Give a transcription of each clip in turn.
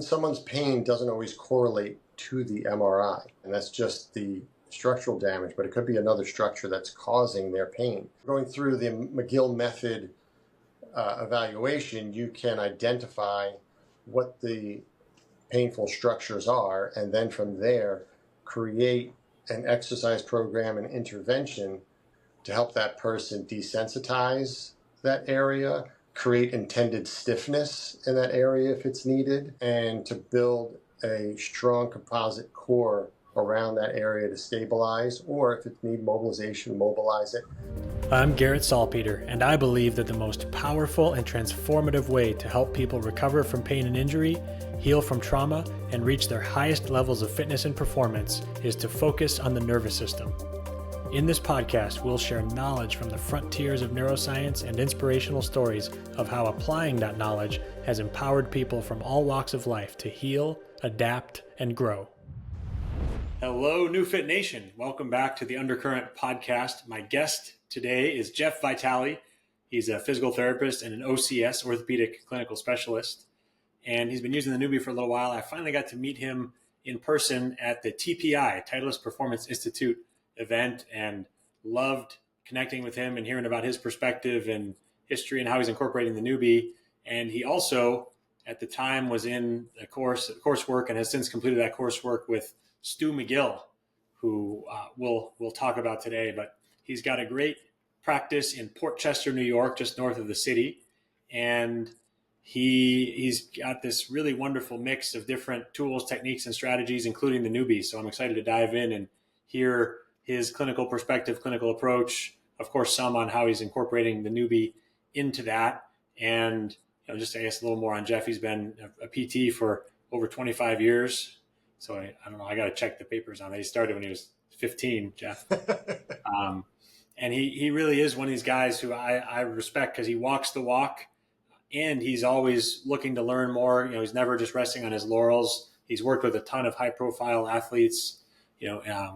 someone's pain doesn't always correlate to the MRI, and that's just the structural damage, but it could be another structure that's causing their pain. Going through the McGill Method evaluation, you can identify what the painful structures are, and then from there create an exercise program and intervention to help that person desensitize that area, create intended stiffness in that area if it's needed, and to build a strong composite core around that area to stabilize, or if it needs mobilization, mobilize it. I'm Garrett Salpeter, and I believe that the most powerful and transformative way to help people recover from pain and injury, heal from trauma, and reach their highest levels of fitness and performance is to focus on the nervous system. In this podcast, we'll share knowledge from the frontiers of neuroscience and inspirational stories of how applying that knowledge has empowered people from all walks of life to heal, adapt, and grow. Hello, NeuFit Nation. Welcome back to the Undercurrent podcast. My guest today is Jeff Vitale. He's a physical therapist and an OCS, orthopedic clinical specialist. And he's been using the Neubie for a little while. I finally got to meet him in person at the TPI, Titleist Performance Institute event, and loved connecting with him and hearing about his perspective and history and how he's incorporating the Neubie. And he also, at the time, was in a coursework and has since completed that coursework with Stu McGill, who we'll talk about today. But he's got a great practice in Port Chester, New York, just north of the city. And he's got this really wonderful mix of different tools, techniques, and strategies, including the Neubie. So I'm excited to dive in and hear his clinical perspective, clinical approach, of course, some on how he's incorporating the Neubie into that. And just I guess a little more on Jeff. He's been a PT for over 25 years. So I don't know, I got to check the papers on that. He started when he was 15, Jeff. And he really is one of these guys who I respect because he walks the walk and he's always looking to learn more. He's never just resting on his laurels. He's worked with a ton of high profile athletes, a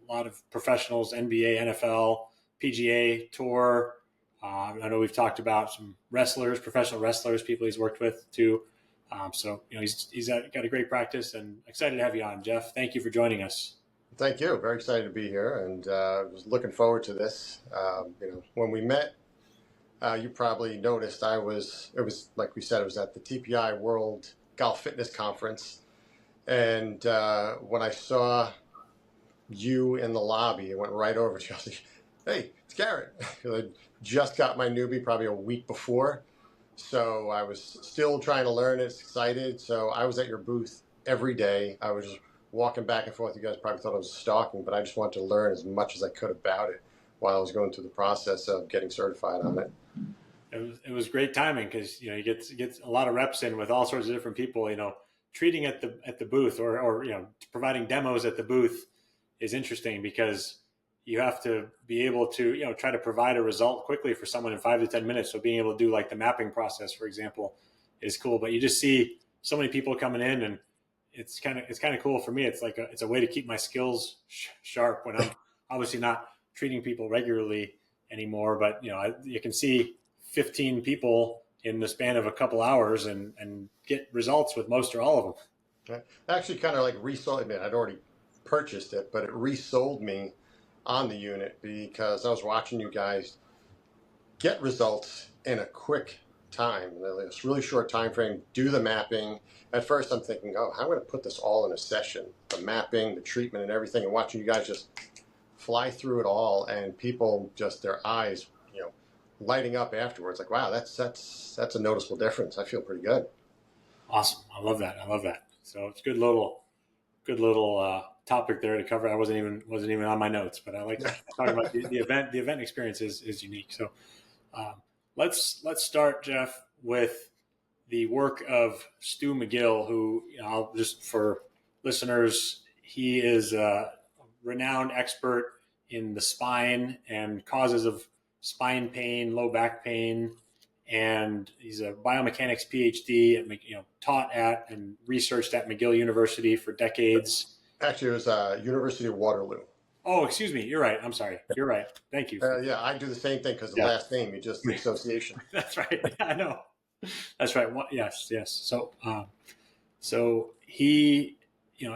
lot of professionals, NBA, NFL, PGA Tour. I know we've talked about some wrestlers, professional wrestlers, people he's worked with too. He's got a great practice, and excited to have you on, Jeff. Thank you for joining us. Thank you. Very excited to be here, and was looking forward to this. When we met, you probably noticed it was like we said, it was at the TPI World Golf Fitness Conference, and when I saw you in the lobby, I went right over to you. I was like, "Hey, it's Garrett." I just got my Neubie probably a week before. So I was still trying to learn it, excited. So I was at your booth every day. I was just walking back and forth. You guys probably thought I was stalking, but I just wanted to learn as much as I could about it while I was going through the process of getting certified on it. It was great timing because you get a lot of reps in with all sorts of different people. Treating at the booth or providing demos at the booth is interesting because you have to be able to, try to provide a result quickly for someone in 5 to 10 minutes. So being able to do like the mapping process, for example, is cool. But you just see so many people coming in, and it's kind of cool for me. It's a way to keep my skills sharp when I'm obviously not treating people regularly anymore. But you can see 15 people in the span of a couple hours and get results with most or all of them. Actually, kind of like resold. I mean, I'd already purchased it, but it resold me on the unit because I was watching you guys get results in a quick time, this really short time frame, do the mapping. At first I'm thinking, how am I going to put this all in a session, the mapping, the treatment and everything, and watching you guys just fly through it all, and people just their eyes lighting up afterwards, like, wow, that's a noticeable difference. I feel pretty good. Awesome. I love that. So it's good little topic there to cover. I wasn't even on my notes, but I like talking about the event. The event experience is unique. So let's start, Jeff, with the work of Stu McGill, who just for listeners, he is a renowned expert in the spine and causes of spine pain, low back pain, and he's a biomechanics PhD at taught at and researched at McGill University for decades. Actually, it was University of Waterloo. Oh, excuse me. You're right. I'm sorry. You're right. Thank you. Yeah, I do the same thing because the last name, just the association. That's right. Yeah, I know. That's right. Yes. So, So he,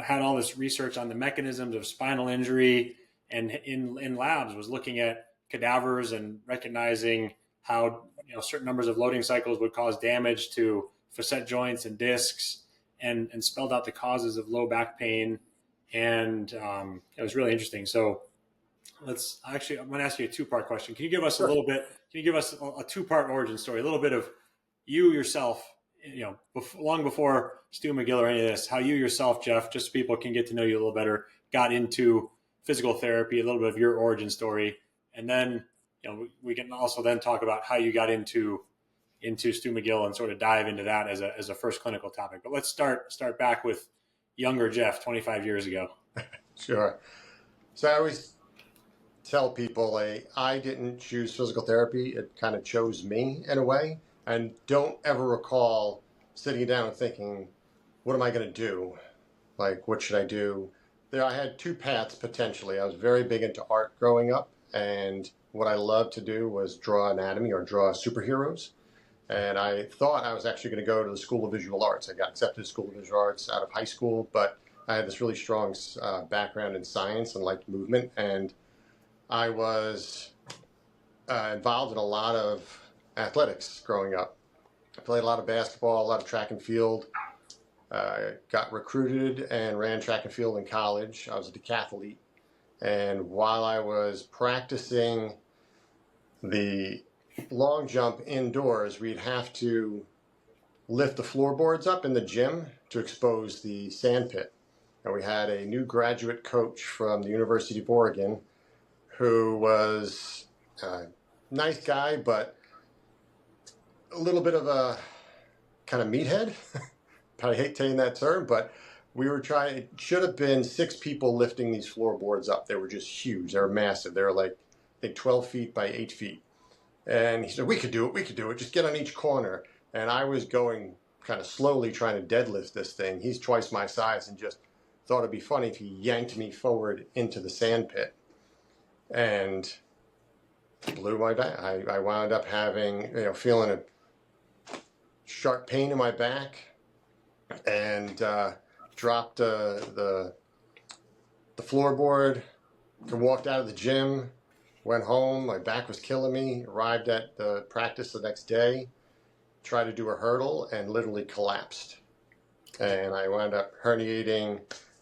had all this research on the mechanisms of spinal injury, and in labs was looking at cadavers and recognizing how certain numbers of loading cycles would cause damage to facet joints and discs, and spelled out the causes of low back pain, and it was really interesting. So I'm going to ask you a two-part question. Can you give us a Sure. little bit? Can you give us a two-part origin story? A little bit of you yourself, long before Stu McGill or any of this, how you yourself, Jeff, just so people can get to know you a little better, got into physical therapy, a little bit of your origin story, and then we can also then talk about how you got into Stu McGill and sort of dive into that as a first clinical topic. But let's start back with younger Jeff, 25 years ago. Sure. So I always tell people I didn't choose physical therapy. It kind of chose me in a way. And don't ever recall sitting down and thinking, what am I going to do? Like, what should I do? I had two paths potentially. I was very big into art growing up, and what I loved to do was draw anatomy or draw superheroes. And I thought I was actually going to go to the School of Visual Arts. I got accepted to the School of Visual Arts out of high school, but I had this really strong background in science and liked movement, and I was involved in a lot of athletics growing up. I played a lot of basketball, a lot of track and field. Got recruited and ran track and field in college. I was a decathlete. And while I was practicing the long jump indoors, we'd have to lift the floorboards up in the gym to expose the sand pit. And we had a new graduate coach from the University of Oregon who was a nice guy, but a little bit of a kind of meathead. I hate saying that term, but we were trying, it should have been 6 people lifting these floorboards up. They were just huge. They were massive. They were like, I think 12 feet by 8 feet. And he said, we could do it. Just get on each corner. And I was going kind of slowly trying to deadlift this thing. He's twice my size and just thought it'd be funny if he yanked me forward into the sand pit. And blew my back. I wound up having, feeling a sharp pain in my back, and dropped the floorboard, walked out of the gym, went home. My back was killing me. Arrived at the practice the next day, tried to do a hurdle, and literally collapsed. And I wound up herniating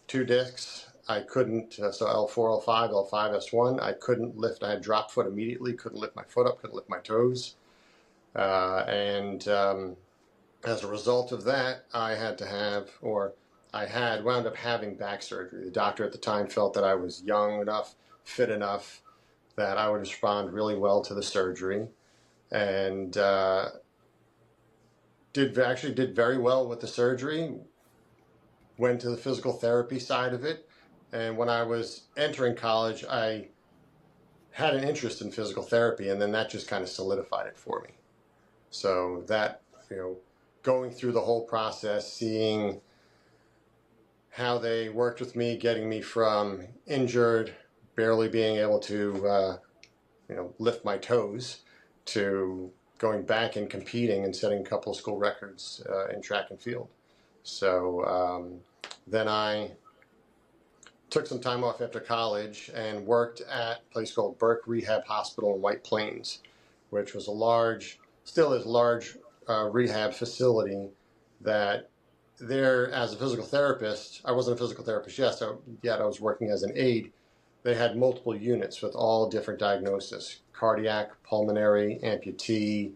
2 discs. I couldn't, so L4, L5, L5, S1, I couldn't lift. I had drop foot immediately, couldn't lift my foot up, couldn't lift my toes. And as a result of that, I had wound up having back surgery. The doctor at the time felt that I was young enough, fit enough, that I would respond really well to the surgery. And did very well with the surgery. Went to the physical therapy side of it. And when I was entering college, I had an interest in physical therapy, and then that just kind of solidified it for me. So that, going through the whole process, seeing how they worked with me, getting me from injured, barely being able to, lift my toes, to going back and competing and setting a couple of school records in track and field. So then I took some time off after college and worked at a place called Burke Rehab Hospital in White Plains, which was still is large rehab facility that there, as a physical therapist, I wasn't a physical therapist yet, I was working as an aide. They had multiple units with all different diagnoses: cardiac, pulmonary, amputee,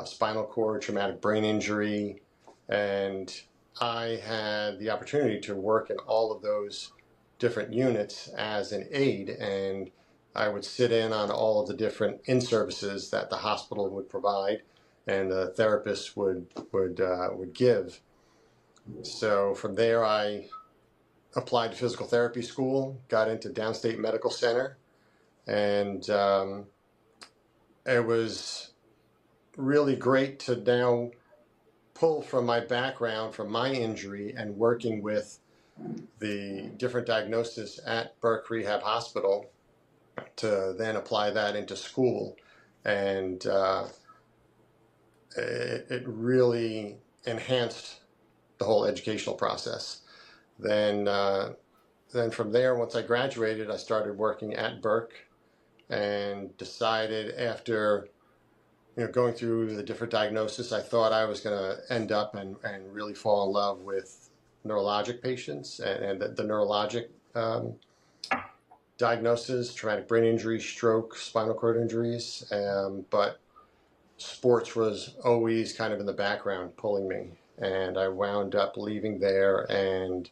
spinal cord, traumatic brain injury. And I had the opportunity to work in all of those different units as an aide, and I would sit in on all of the different in-services that the hospital would provide and the therapist would give. So from there, I applied to physical therapy school, got into Downstate Medical Center, and it was really great to now pull from my background, from my injury, and working with the different diagnosis at Burke Rehab Hospital to then apply that into school. And it really enhanced the whole educational process. Then from there, once I graduated, I started working at Burke and decided after going through the different diagnosis, I thought I was going to end up and really fall in love with neurologic patients and the neurologic diagnosis, traumatic brain injury, stroke, spinal cord injuries. But sports was always kind of in the background pulling me. And I wound up leaving there and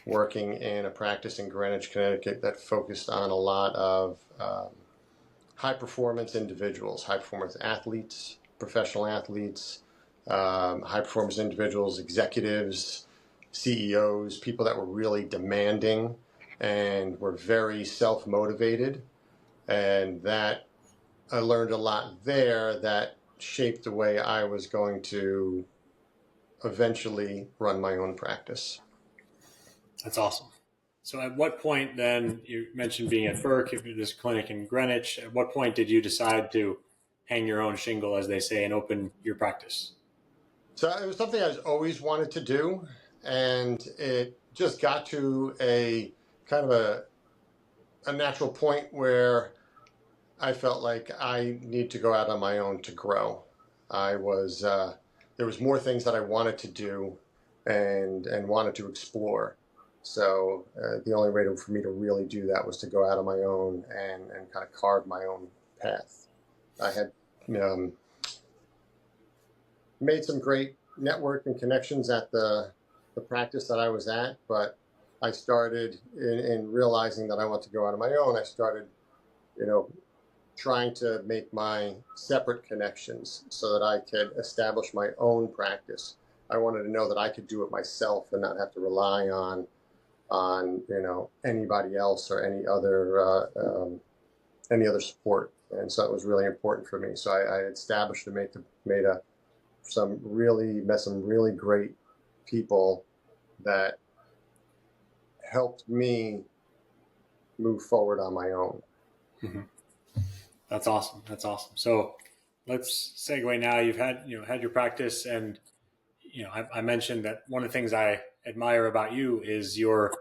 working in a practice in Greenwich, Connecticut that focused on a lot of high performance individuals, high performance athletes, professional athletes, high performance individuals, executives, CEOs, people that were really demanding and were very self-motivated. And that I learned a lot there that shaped the way I was going to eventually run my own practice. That's awesome. So at what point then, you mentioned being at Burke, this clinic in Greenwich, at what point did you decide to hang your own shingle, as they say, and open your practice? So it was something I always wanted to do, and it just got to a kind of a natural point where I felt like I need to go out on my own to grow. There was more things that I wanted to do and wanted to explore. So the only way for me to really do that was to go out on my own and kind of carve my own path. I had made some great network and connections at the practice that I was at, but I started in realizing that I want to go out on my own. I started, trying to make my separate connections so that I could establish my own practice. I wanted to know that I could do it myself and not have to rely on anybody else or any other support. And so it was really important for me. So I established and met some really great people that helped me move forward on my own. Mm-hmm. That's awesome. So let's segue now. You've had your practice, and I mentioned that one of the things I admire about you is your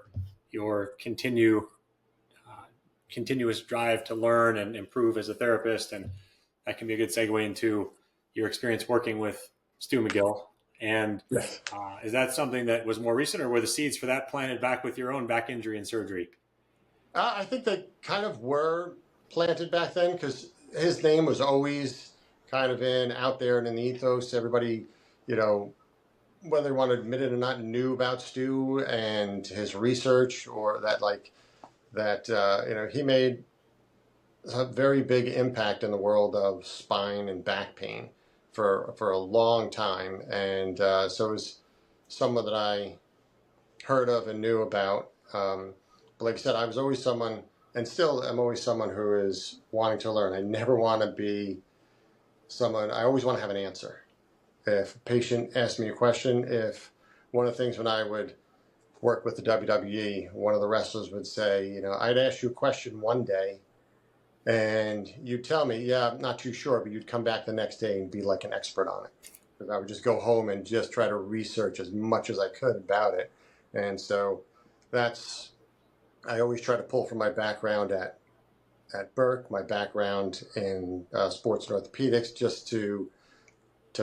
continuous drive to learn and improve as a therapist, and that can be a good segue into your experience working with Stu McGill. And Yes. Is that something that was more recent, or were the seeds for that planted back with your own back injury and surgery? I think they kind of were planted back then because his name was always kind of out there and in the ethos. Everybody, whether they want to admit it or not, knew about Stu and his research, or that he made a very big impact in the world of spine and back pain for a long time. And so it was someone that I heard of and knew about. But like I said, I was always someone, and still am always someone who is wanting to learn. I never want to be someone, I always want to have an answer. If a patient asks me a question, if one of the things when I would work with the WWE, one of the wrestlers would say, I'd ask you a question one day and you'd tell me, yeah, I'm not too sure, but you'd come back the next day and be like an expert on it. Because I would just go home and just try to research as much as I could about it. And so I always try to pull from my background at Burke, my background in sports and orthopedics, just to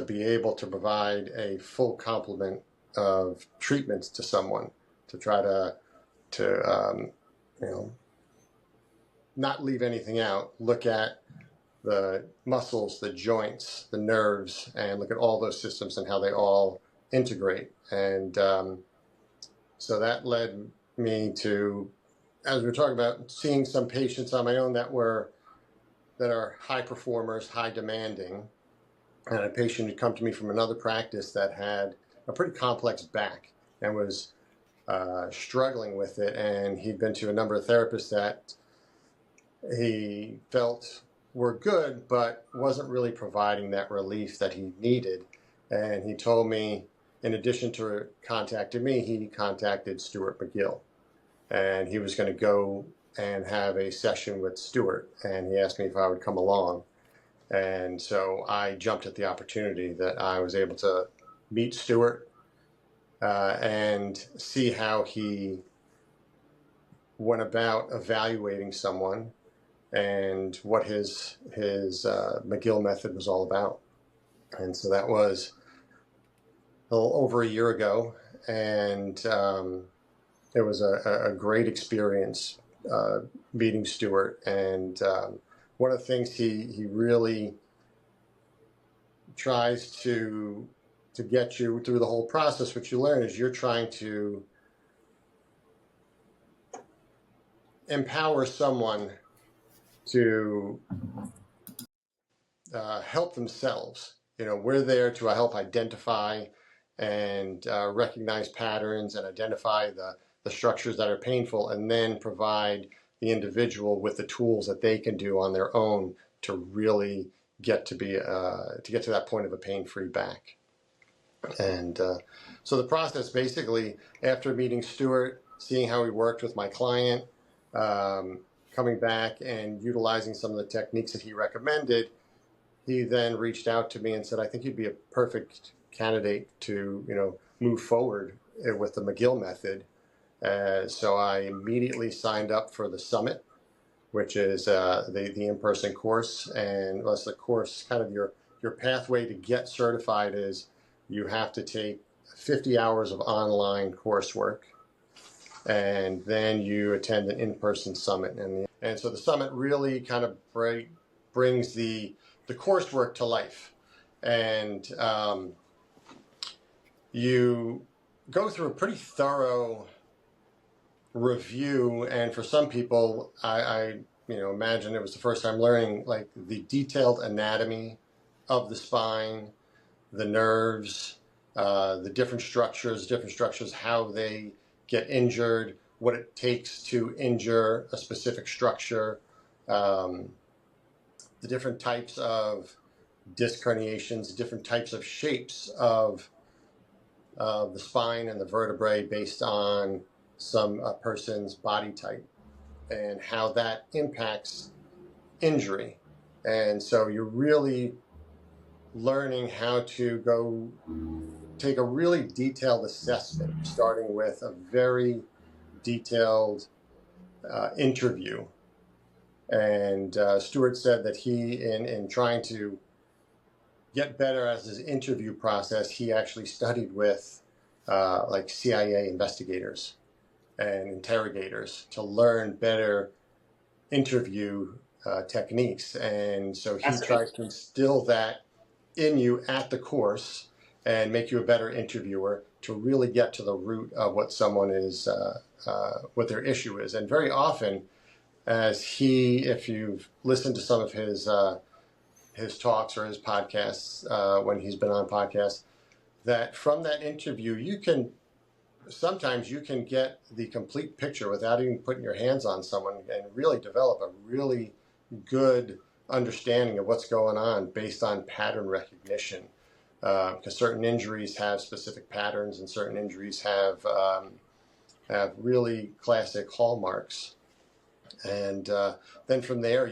be able to provide a full complement of treatments to someone, to try to not leave anything out, look at the muscles, the joints, the nerves, and look at all those systems and how they all integrate. And so that led me to, as we were talking about, seeing some patients on my own that are high performers, high demanding. And a patient had come to me from another practice that had a pretty complex back and was struggling with it. And he'd been to a number of therapists that he felt were good, but wasn't really providing that relief that he needed. And he told me, in addition to contacting me, he contacted Stuart McGill. And he was going to go and have a session with Stuart. And he asked me if I would come along. And so I jumped at the opportunity that I was able to meet Stuart, and see how he went about evaluating someone and what his McGill Method was all about. And so that was a little over a year ago, and it was a great experience meeting Stuart. And one of the things he really tries to get you through the whole process, what you learn is you're trying to empower someone to help themselves. You know, we're there to help identify and recognize patterns and identify the structures that are painful, and then provide the individual with the tools that they can do on their own to really get to that point of a pain-free back. And so the process, basically, after meeting Stuart, seeing how he worked with my client, coming back and utilizing some of the techniques that he recommended, he then reached out to me and said, I think you'd be a perfect candidate to, move forward with the McGill Method. So I immediately signed up for the summit, which is the in-person course. And that's the course, kind of your pathway to get certified is you have to take 50 hours of online coursework, and then you attend an in-person summit. And so the summit really kind of brings the coursework to life. And you go through a pretty thorough review. And for some people, I imagine it was the first time learning like the detailed anatomy of the spine, the nerves, the different structures, how they get injured, what it takes to injure a specific structure, the different types of disc herniations, different types of shapes of the spine and the vertebrae based on some person's body type, and how that impacts injury. And so you're really learning how to go take a really detailed assessment, starting with a very detailed interview. And Stuart said that he, in trying to get better as his interview process, he actually studied with like CIA investigators and interrogators to learn better interview techniques. And so he tries to instill that in you at the course and make you a better interviewer to really get to the root of what someone is, what their issue is. And very often, if you've listened to some of his talks or his podcasts, when he's been on podcasts, that from that interview, sometimes you can get the complete picture without even putting your hands on someone, and really develop a really good understanding of what's going on based on pattern recognition. Because certain injuries have specific patterns, and certain injuries have really classic hallmarks. And then from there,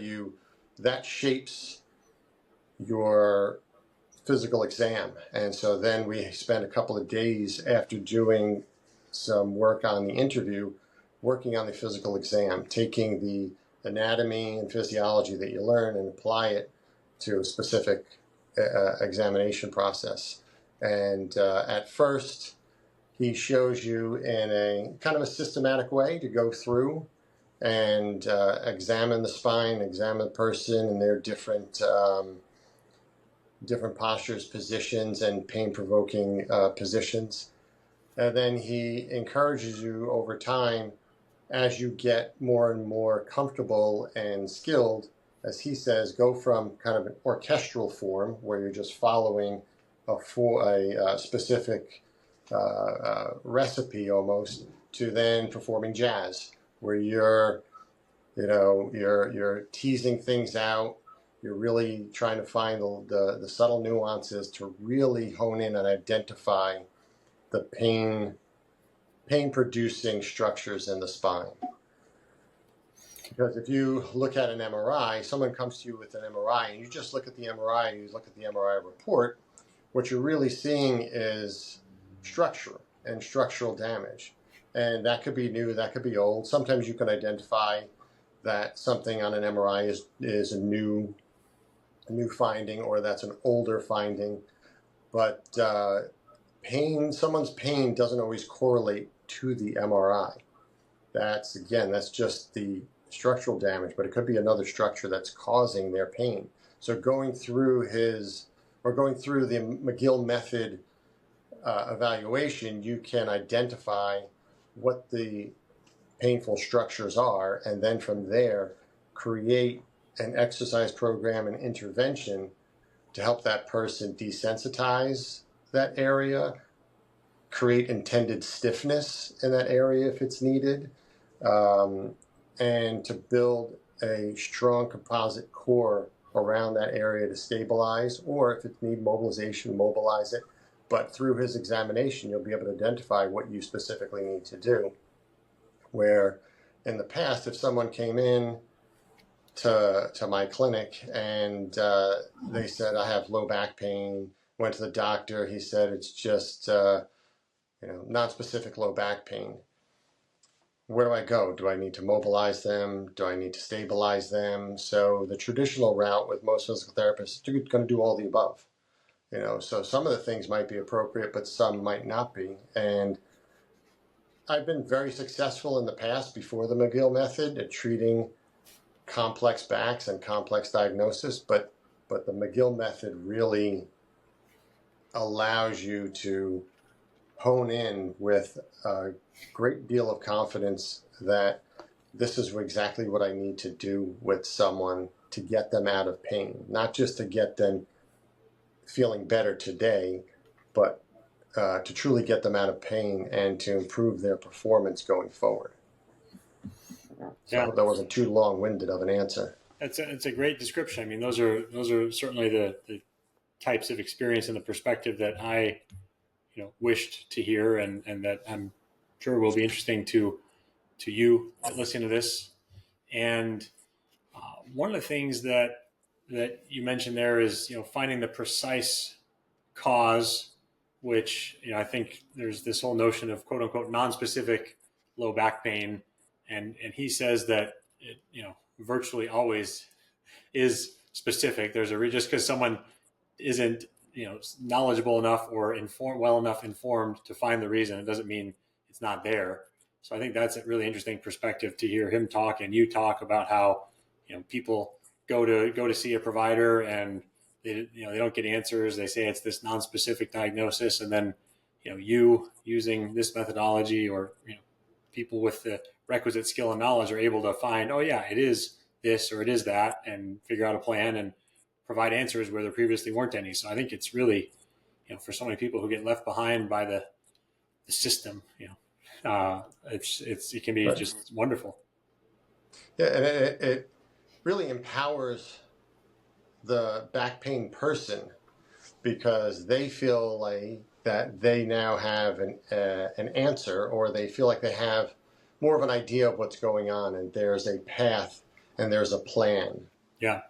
that shapes your physical exam. And so then we spend a couple of days after doing some work on the interview, working on the physical exam, taking the anatomy and physiology that you learn and apply it to a specific examination process. And at first, he shows you in a kind of a systematic way to go through and examine the spine, examine the person and their different postures, positions, and pain-provoking positions. And then he encourages you over time, as you get more and more comfortable and skilled, as he says, go from kind of an orchestral form where you're just following a specific recipe almost, to then performing jazz, where you're teasing things out. You're really trying to find the subtle nuances to really hone in and identify the pain-producing structures in the spine. Because if you look at an MRI, someone comes to you with an MRI, and you just look at the MRI, you look at the MRI report, what you're really seeing is structure. and structural damage. And that could be new, that could be old. Sometimes you can identify that something on an MRI is a new finding, or that's an older finding. But someone's pain doesn't always correlate to the MRI. That's just the structural damage, but it could be another structure that's causing their pain. So going through the McGill Method evaluation, you can identify what the painful structures are, and then from there create an exercise program and intervention to help that person desensitize that area, create intended stiffness in that area if it's needed, and to build a strong composite core around that area to stabilize, or if it needs mobilization, mobilize it. But through his examination, you'll be able to identify what you specifically need to do. Where in the past, if someone came in to my clinic and they said, I have low back pain, went to the doctor, he said it's just non-specific low back pain. Where do I go? Do I need to mobilize them? Do I need to stabilize them? So the traditional route with most physical therapists, you're going to do all the above. So some of the things might be appropriate, but some might not be. And I've been very successful in the past, before the McGill Method, at treating complex backs and complex diagnosis, but the McGill Method really allows you to hone in with a great deal of confidence that this is exactly what I need to do with someone to get them out of pain, not just to get them feeling better today, but to truly get them out of pain and to improve their performance going forward. So I hope that wasn't too long-winded of an answer. It's a great description. I mean, those are certainly the types of experience and the perspective that I wished to hear, and that I'm sure will be interesting to you listening to this. And one of the things that you mentioned there is finding the precise cause, which I think there's this whole notion of quote unquote non-specific low back pain, and he says that it virtually always is specific. There's just because someone isn't knowledgeable enough or well enough informed to find the reason, it doesn't mean it's not there. So I think that's a really interesting perspective to hear him talk, and you talk about how people go to see a provider and they don't get answers. They say it's this non-specific diagnosis, and then you using this methodology, or people with the requisite skill and knowledge, are able to find, oh yeah, it is this or it is that, and figure out a plan and provide answers where there previously weren't any. So I think it's really, for so many people who get left behind by the system, it can be right. Just wonderful. Yeah, and it really empowers the back pain person, because they feel like that they now have an answer, or they feel like they have more of an idea of what's going on, and there's a path and there's a plan. Yeah.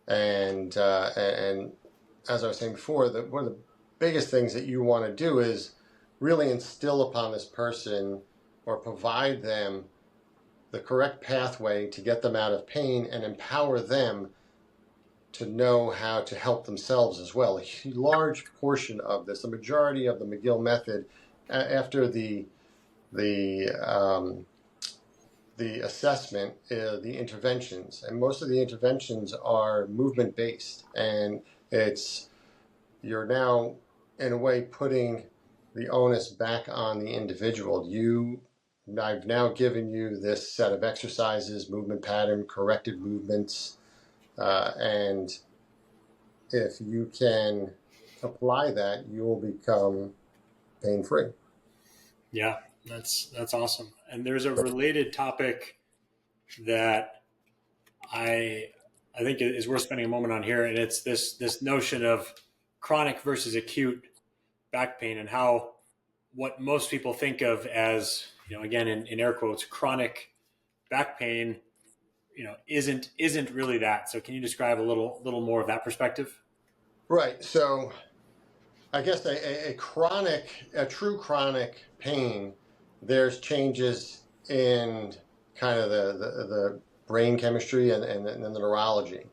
And as I was saying before, one of the biggest things that you want to do is really instill upon this person, or provide them the correct pathway to get them out of pain, and empower them to know how to help themselves as well. A large portion of this, the majority of the McGill Method, after the assessment, the interventions, and most of the interventions are movement based, and you're now in a way putting the onus back on the individual. I've now given you this set of exercises, movement pattern, corrected movements, and if you can apply that, you will become pain-free. Yeah, that's awesome. And there's a related topic that I think is worth spending a moment on here, and it's this notion of chronic versus acute back pain, and how what most people think of as, again, in air quotes, chronic back pain, isn't really that. So can you describe a little more of that perspective? Right. So I guess a true chronic pain, there's changes in kind of the brain chemistry and the neurology.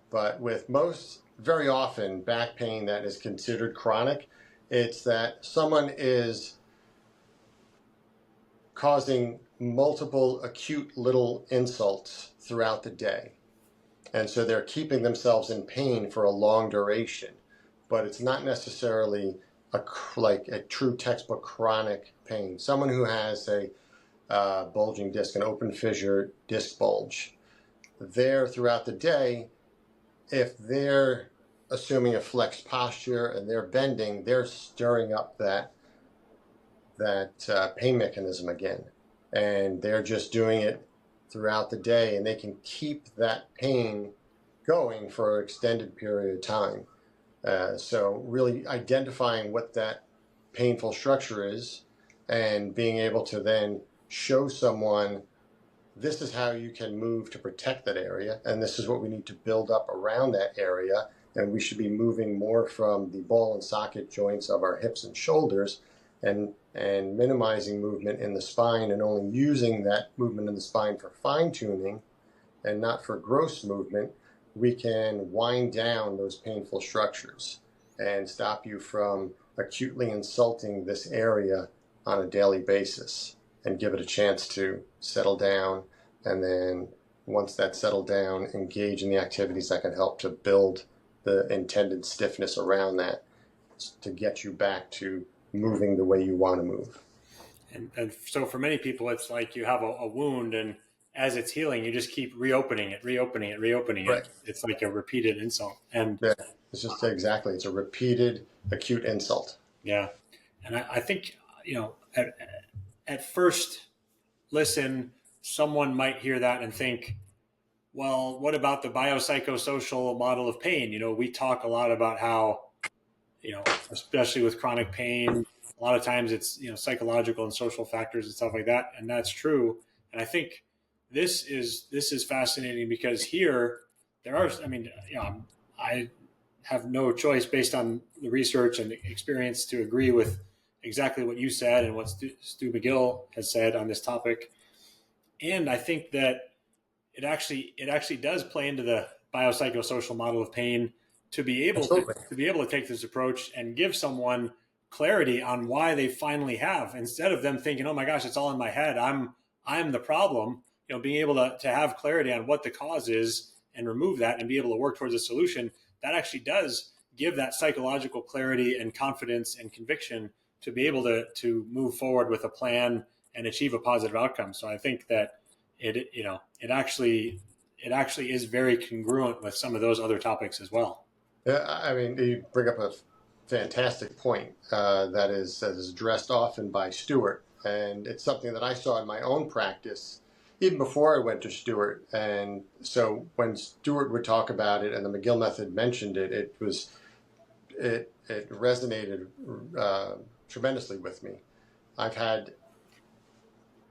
But with very often, back pain that is considered chronic, it's that someone is causing multiple acute little insults throughout the day. And so they're keeping themselves in pain for a long duration. But it's not necessarily like a true textbook chronic pain. Someone who has a bulging disc, an open fissure disc bulge, there throughout the day, if they're assuming a flexed posture and they're bending, they're stirring up that pain mechanism again. And they're just doing it throughout the day, and they can keep that pain going for an extended period of time. So really identifying what that painful structure is and being able to then show someone, this is how you can move to protect that area, and this is what we need to build up around that area, and we should be moving more from the ball and socket joints of our hips and shoulders and minimizing movement in the spine and only using that movement in the spine for fine-tuning and not for gross movement. We can wind down those painful structures and stop you from acutely insulting this area on a daily basis and give it a chance to settle down. And then once that's settled down, engage in the activities that can help to build the intended stiffness around that to get you back to moving the way you want to move. And so for many people, it's like you have a wound, and as it's healing, you just keep reopening it. Right. It's like a repeated insult. And yeah, it's just exactly, it's a repeated acute insult. Yeah. And I think, at first listen, someone might hear that and think, well, what about the biopsychosocial model of pain? We talk a lot about how, especially with chronic pain, a lot of times it's, psychological and social factors and stuff like that. And that's true. And I think this is fascinating because here there are, I have no choice based on the research and the experience to agree with exactly what you said and what Stu McGill has said on this topic. And I think that it actually does play into the biopsychosocial model of pain to be able to take this approach and give someone clarity on why they finally have, instead of them thinking, oh my gosh, it's all in my head, I'm the problem. Being able to have clarity on what the cause is and remove that and be able to work towards a solution, that actually does give that psychological clarity and confidence and conviction to be able to move forward with a plan and achieve a positive outcome. So I think that it actually is very congruent with some of those other topics as well. Yeah, I mean, you bring up a fantastic point that is addressed often by Stuart, and it's something that I saw in my own practice even before I went to Stuart. And so when Stuart would talk about it and the McGill Method mentioned it, it resonated tremendously with me. I've had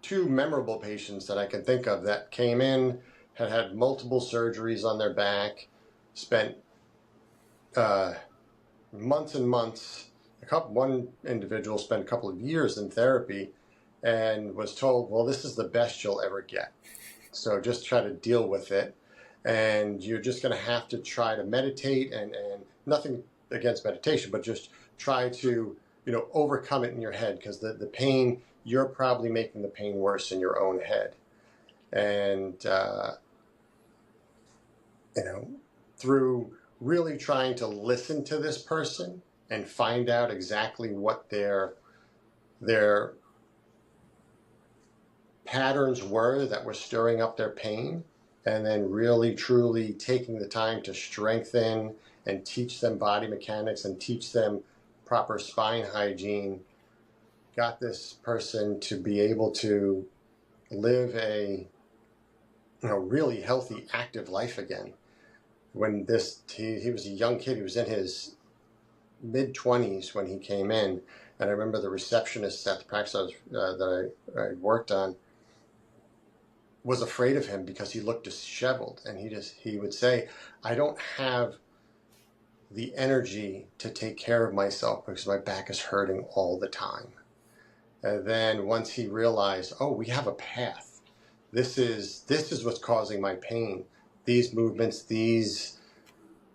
two memorable patients that I can think of that came in, had multiple surgeries on their back, spent months and months. One individual spent a couple of years in therapy and was told, well, this is the best you'll ever get. So just try to deal with it. And you're just going to have to try to meditate, and nothing against meditation, but just try to, overcome it in your head, because the pain, you're probably making the pain worse in your own head. And, through really trying to listen to this person and find out exactly what their patterns were that were stirring up their pain, and then really truly taking the time to strengthen and teach them body mechanics and teach them proper spine hygiene, got this person to be able to live a really healthy, active life again. When he was a young kid, he was in his mid-20s when he came in, and I remember the receptionist at the practice that I worked on was afraid of him because he looked disheveled, and he would say, I don't have the energy to take care of myself because my back is hurting all the time. And then once he realized, oh, we have a path. This is what's causing my pain. These movements, these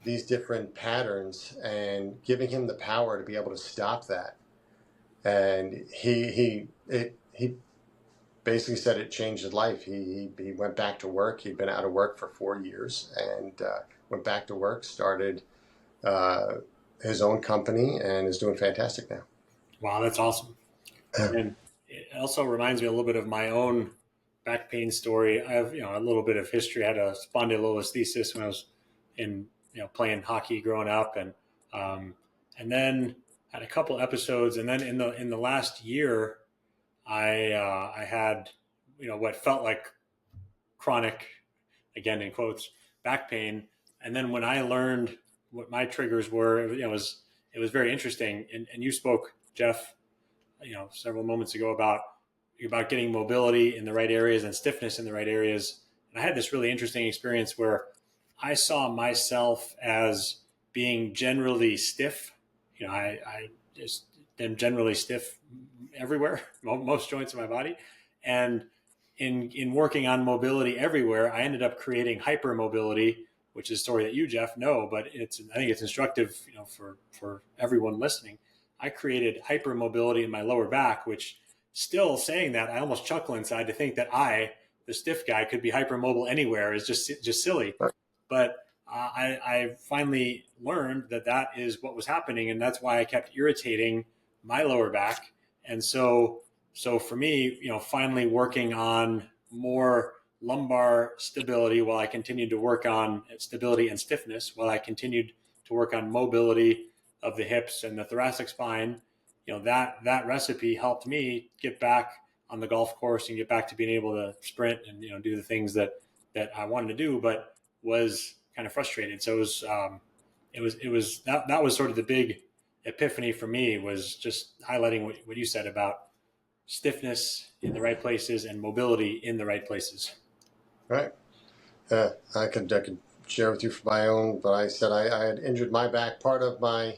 different patterns, and giving him the power to be able to stop that. And he basically said it changed his life. He went back to work. He'd been out of work for 4 years, and went back to work, started his own company, and is doing fantastic now. Wow, that's awesome. And it also reminds me a little bit of my own back pain story. I have, a little bit of history. I had a spondylolisthesis when I was in, playing hockey growing up, and then had a couple episodes. And then in the last year, I had, what felt like chronic, again in quotes, back pain. And then when I learned what my triggers were, it was very interesting. And you spoke, Jeff, several moments ago about getting mobility in the right areas and stiffness in the right areas. And I had this really interesting experience where I saw myself as being generally stiff. I just am generally stiff everywhere, most joints of my body. And in working on mobility everywhere, I ended up creating hypermobility, which is a story that you, Jeff, know, but I think it's instructive, for everyone listening. I created hypermobility in my lower back, which, still saying that, I almost chuckle inside to think that the stiff guy, could be hypermobile anywhere is just silly. But I finally learned that is what was happening, and that's why I kept irritating my lower back. And so for me, finally working on more lumbar stability while I continued to work on stability and stiffness, while I continued to work on mobility of the hips and the thoracic spine, that recipe helped me get back on the golf course and get back to being able to sprint and, do the things that I wanted to do, but was kind of frustrated. So it was that was sort of the big epiphany for me, was just highlighting what you said about stiffness in the right places and mobility in the right places. Right. I could share with you for my own, but I said I had injured my back. Part of my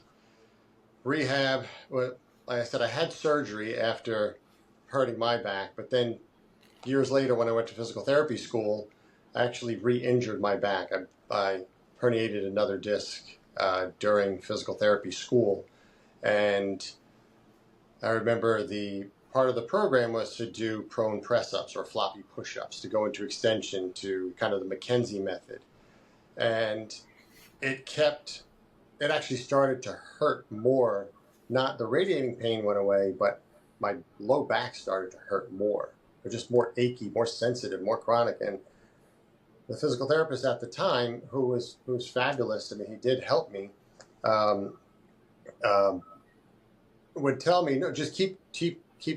rehab, like I said, I had surgery after hurting my back, but then years later when I went to physical therapy school, I actually re-injured my back. I herniated another disc during physical therapy school, and I remember the part of the program was to do prone press-ups or floppy push-ups, to go into extension, to kind of the McGill Method. And it actually started to hurt more. Not the radiating pain went away, but my low back started to hurt more. It was just more achy, more sensitive, more chronic. And the physical therapist at the time, who was fabulous, I mean, he did help me, would tell me, no, just keep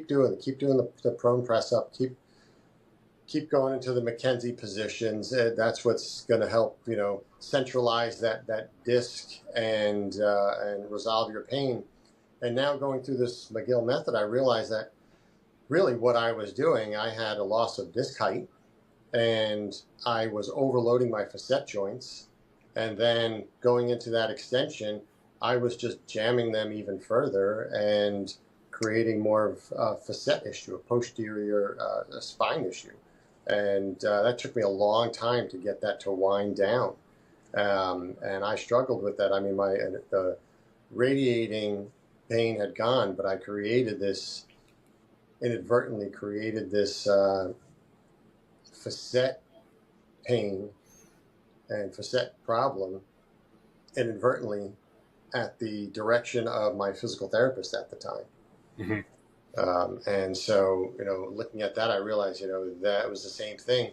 doing it. Keep doing the prone press up. Keep going into the McKenzie positions. That's what's going to help, centralize that disc and resolve your pain. And now going through this McGill Method, I realized that really what I was doing, I had a loss of disc height, and I was overloading my facet joints. And then going into that extension, I was just jamming them even further and creating more of a facet issue, a posterior spine issue. And that took me a long time to get that to wind down. And I struggled with that. I mean, the radiating pain had gone, but I inadvertently created this facet pain and facet problem inadvertently at the direction of my physical therapist at the time. Mm-hmm. And so, looking at that, I realized, that was the same thing.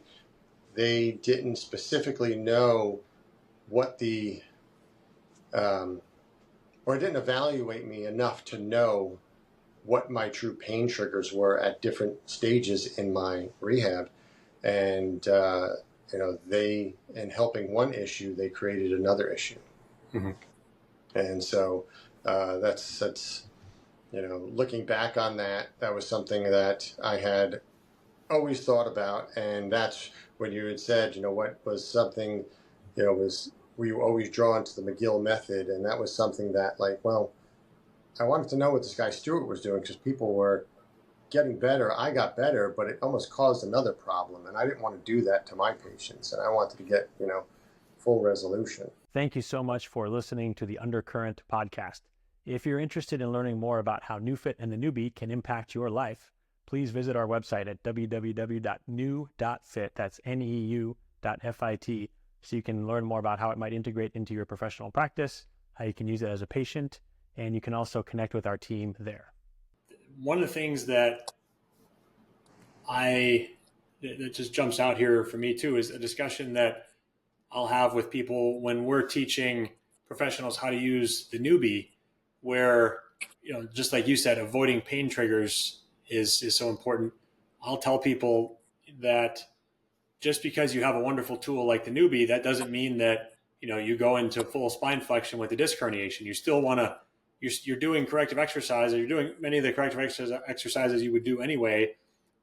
They didn't specifically know what or didn't evaluate me enough to know what my true pain triggers were at different stages in my rehab. And, they, in helping one issue, they created another issue. Mm-hmm. And so that's looking back on that was something that I had always thought about. And that's when you had said, what was something, was were you always drawn to the McGill Method? And that was something that, like, well, I wanted to know what this guy Stuart was doing because people were getting better. I got better, but it almost caused another problem. And I didn't want to do that to my patients. And I wanted to get, full resolution. Thank you so much for listening to the Undercurrent podcast. If you're interested in learning more about how NeuFit and the Neubie can impact your life, please visit our website at www.neu.fit. That's neu.fit. So you can learn more about how it might integrate into your professional practice, how you can use it as a patient, and you can also connect with our team there. One of the things that just jumps out here for me too is a discussion that I'll have with people when we're teaching professionals how to use the Neubie, where, just like you said, avoiding pain triggers is so important. I'll tell people that just because you have a wonderful tool like the Neubie, that doesn't mean that, you go into full spine flexion with a disc herniation. You still want to, you're doing corrective exercise, or you're doing many of the corrective exercises you would do anyway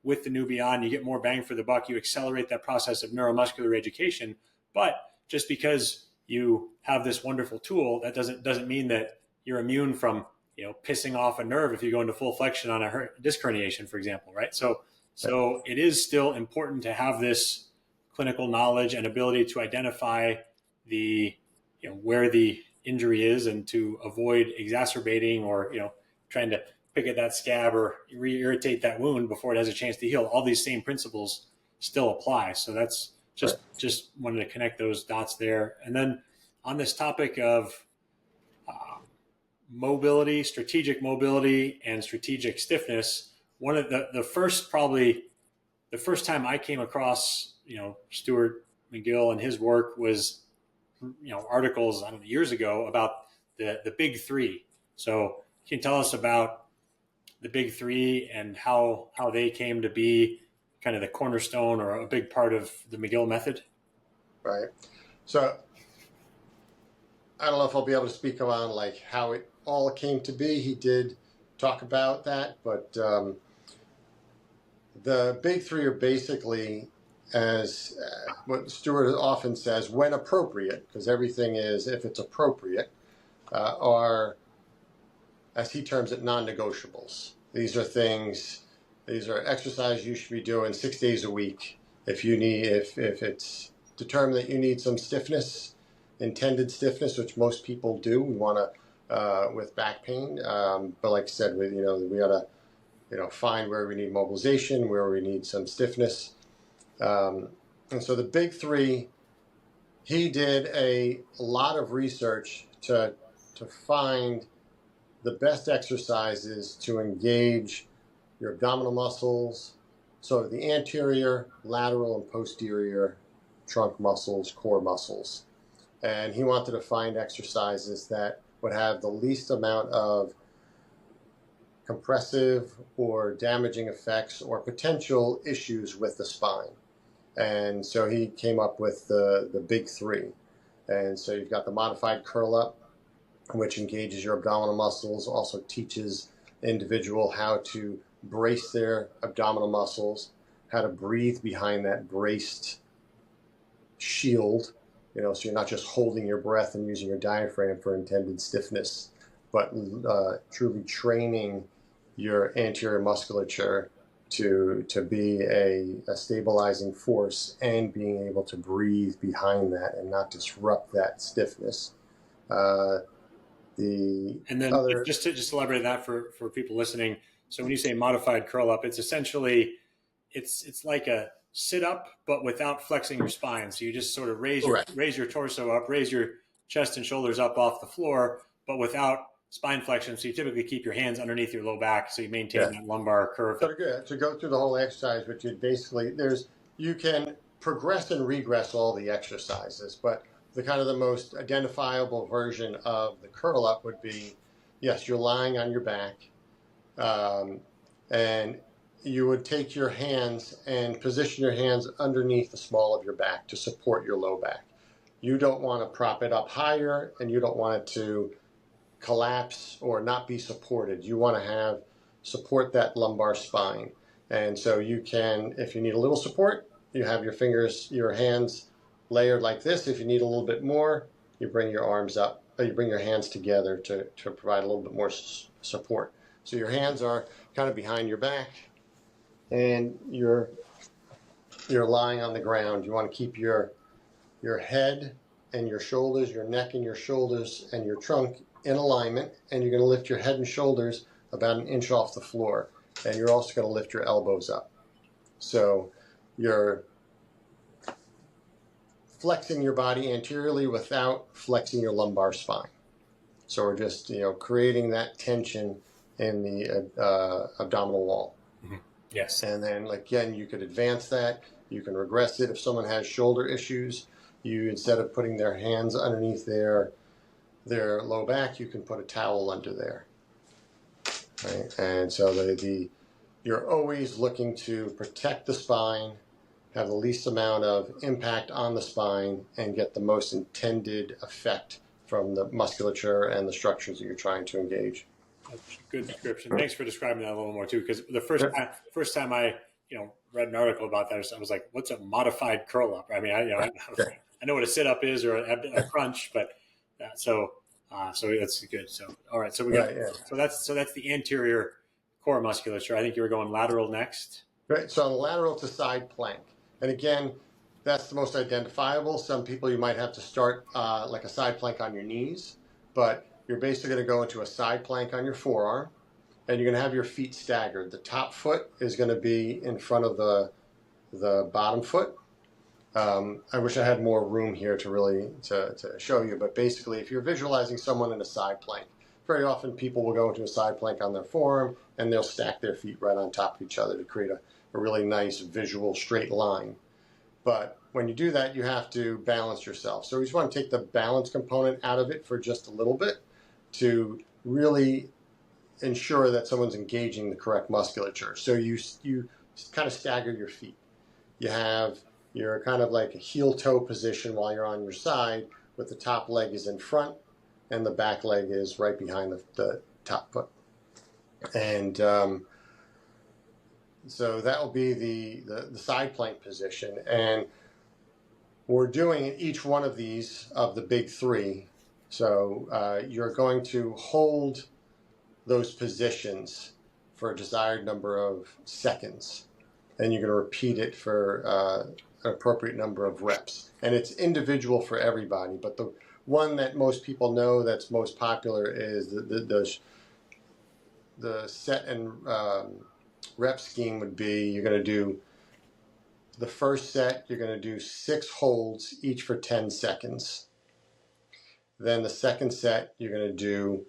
with the Neubie on. You get more bang for the buck. You accelerate that process of neuromuscular education. But just because you have this wonderful tool, that doesn't mean that you're immune from, pissing off a nerve if you go into full flexion on a disc herniation, for example, right? So it is still important to have this clinical knowledge and ability to identify the, where the injury is, and to avoid exacerbating or, trying to pick at that scab or re-irritate that wound before it has a chance to heal. All these same principles still apply. So that's just wanted to connect those dots there. And then on this topic of mobility, strategic mobility and strategic stiffness, one of the first time I came across, Stuart McGill and his work was, articles, years ago about the big three. So can you tell us about the big three and how they came to be kind of the cornerstone or a big part of the McGill Method? Right. So I don't know if I'll be able to speak on like how it all came to be. He did talk about that, but the big three are basically, as what Stuart often says, when appropriate, because everything is, if it's appropriate, are, as he terms it, non-negotiables. These are exercises you should be doing 6 days a week. If it's determined that you need some stiffness, intended stiffness, which most people do, we want to with back pain. But like I said, we got to find where we need mobilization, where we need some stiffness. And so the big three, he did a lot of research to find the best exercises to engage your abdominal muscles, so the anterior, lateral, and posterior trunk muscles, core muscles. And he wanted to find exercises that would have the least amount of compressive or damaging effects or potential issues with the spine. And so he came up with the big three. And so you've got the modified curl up, which engages your abdominal muscles, also teaches the individual how to brace their abdominal muscles, how to breathe behind that braced shield, so you're not just holding your breath and using your diaphragm for intended stiffness, but truly training your anterior musculature to be a stabilizing force, and being able to breathe behind that and not disrupt that stiffness. Just elaborate that for people listening. So when you say modified curl up, it's essentially it's like a sit up, but without flexing your spine. So you just sort of raise your torso up, raise your chest and shoulders up off the floor, but without spine flexion. So you typically keep your hands underneath your low back, so you maintain that lumbar curve. So to go through the whole exercise, which you basically you can progress and regress all the exercises, but the most identifiable version of the curl up would be, yes, you're lying on your back, and you would take your hands and position your hands underneath the small of your back to support your low back. You don't want to prop it up higher, and you don't want it to collapse or not be supported. You want to support that lumbar spine. And so you can, if you need a little support, you have your hands layered like this. If you need a little bit more, you bring your arms up, you bring your hands together to provide a little bit more support. So your hands are kind of behind your back, and you're lying on the ground. You want to keep your head and your shoulders, your neck and your shoulders, and your trunk in alignment, and you're going to lift your head and shoulders about an inch off the floor, and you're also going to lift your elbows up. So you're flexing your body anteriorly without flexing your lumbar spine. So we're just, creating that tension in the abdominal wall. Mm-hmm. Yes. And then, again, you could advance that. You can regress it if someone has shoulder issues. You, instead of putting their hands underneath their low back, you can put a towel under there. Right? And so you're always looking to protect the spine, have the least amount of impact on the spine, and get the most intended effect from the musculature and the structures that you're trying to engage. That's a good description. Thanks for describing that a little more too, because the first time I read an article about that, I was like, "What's a modified curl up?" I mean, I know what a sit up is or a crunch, but so that's good. So all right, so we got so that's the anterior core musculature. I think you were going lateral next. Right. So on the lateral to side plank, and again, that's the most identifiable. Some people you might have to start like a side plank on your knees, but you're basically going to go into a side plank on your forearm, and you're going to have your feet staggered. The top foot is going to be in front of the bottom foot. I wish I had more room here to really to show you, but basically, if you're visualizing someone in a side plank, very often people will go into a side plank on their forearm, and they'll stack their feet right on top of each other to create a really nice visual straight line. But when you do that, you have to balance yourself. So we just want to take the balance component out of it for just a little bit to really ensure that someone's engaging the correct musculature. So you kind of stagger your feet. You have your kind of like a heel-toe position while you're on your side, with the top leg is in front and the back leg is right behind the top foot. And so that will be the side plank position. And we're doing each one of these of the big three. So you're going to hold those positions for a desired number of seconds. And you're going to repeat it for an appropriate number of reps. And it's individual for everybody, but the one that most people know that's most popular is the set and rep scheme would be, you're going to do the first set, you're going to do 6 holds, each for 10 seconds. Then the second set, you're going to do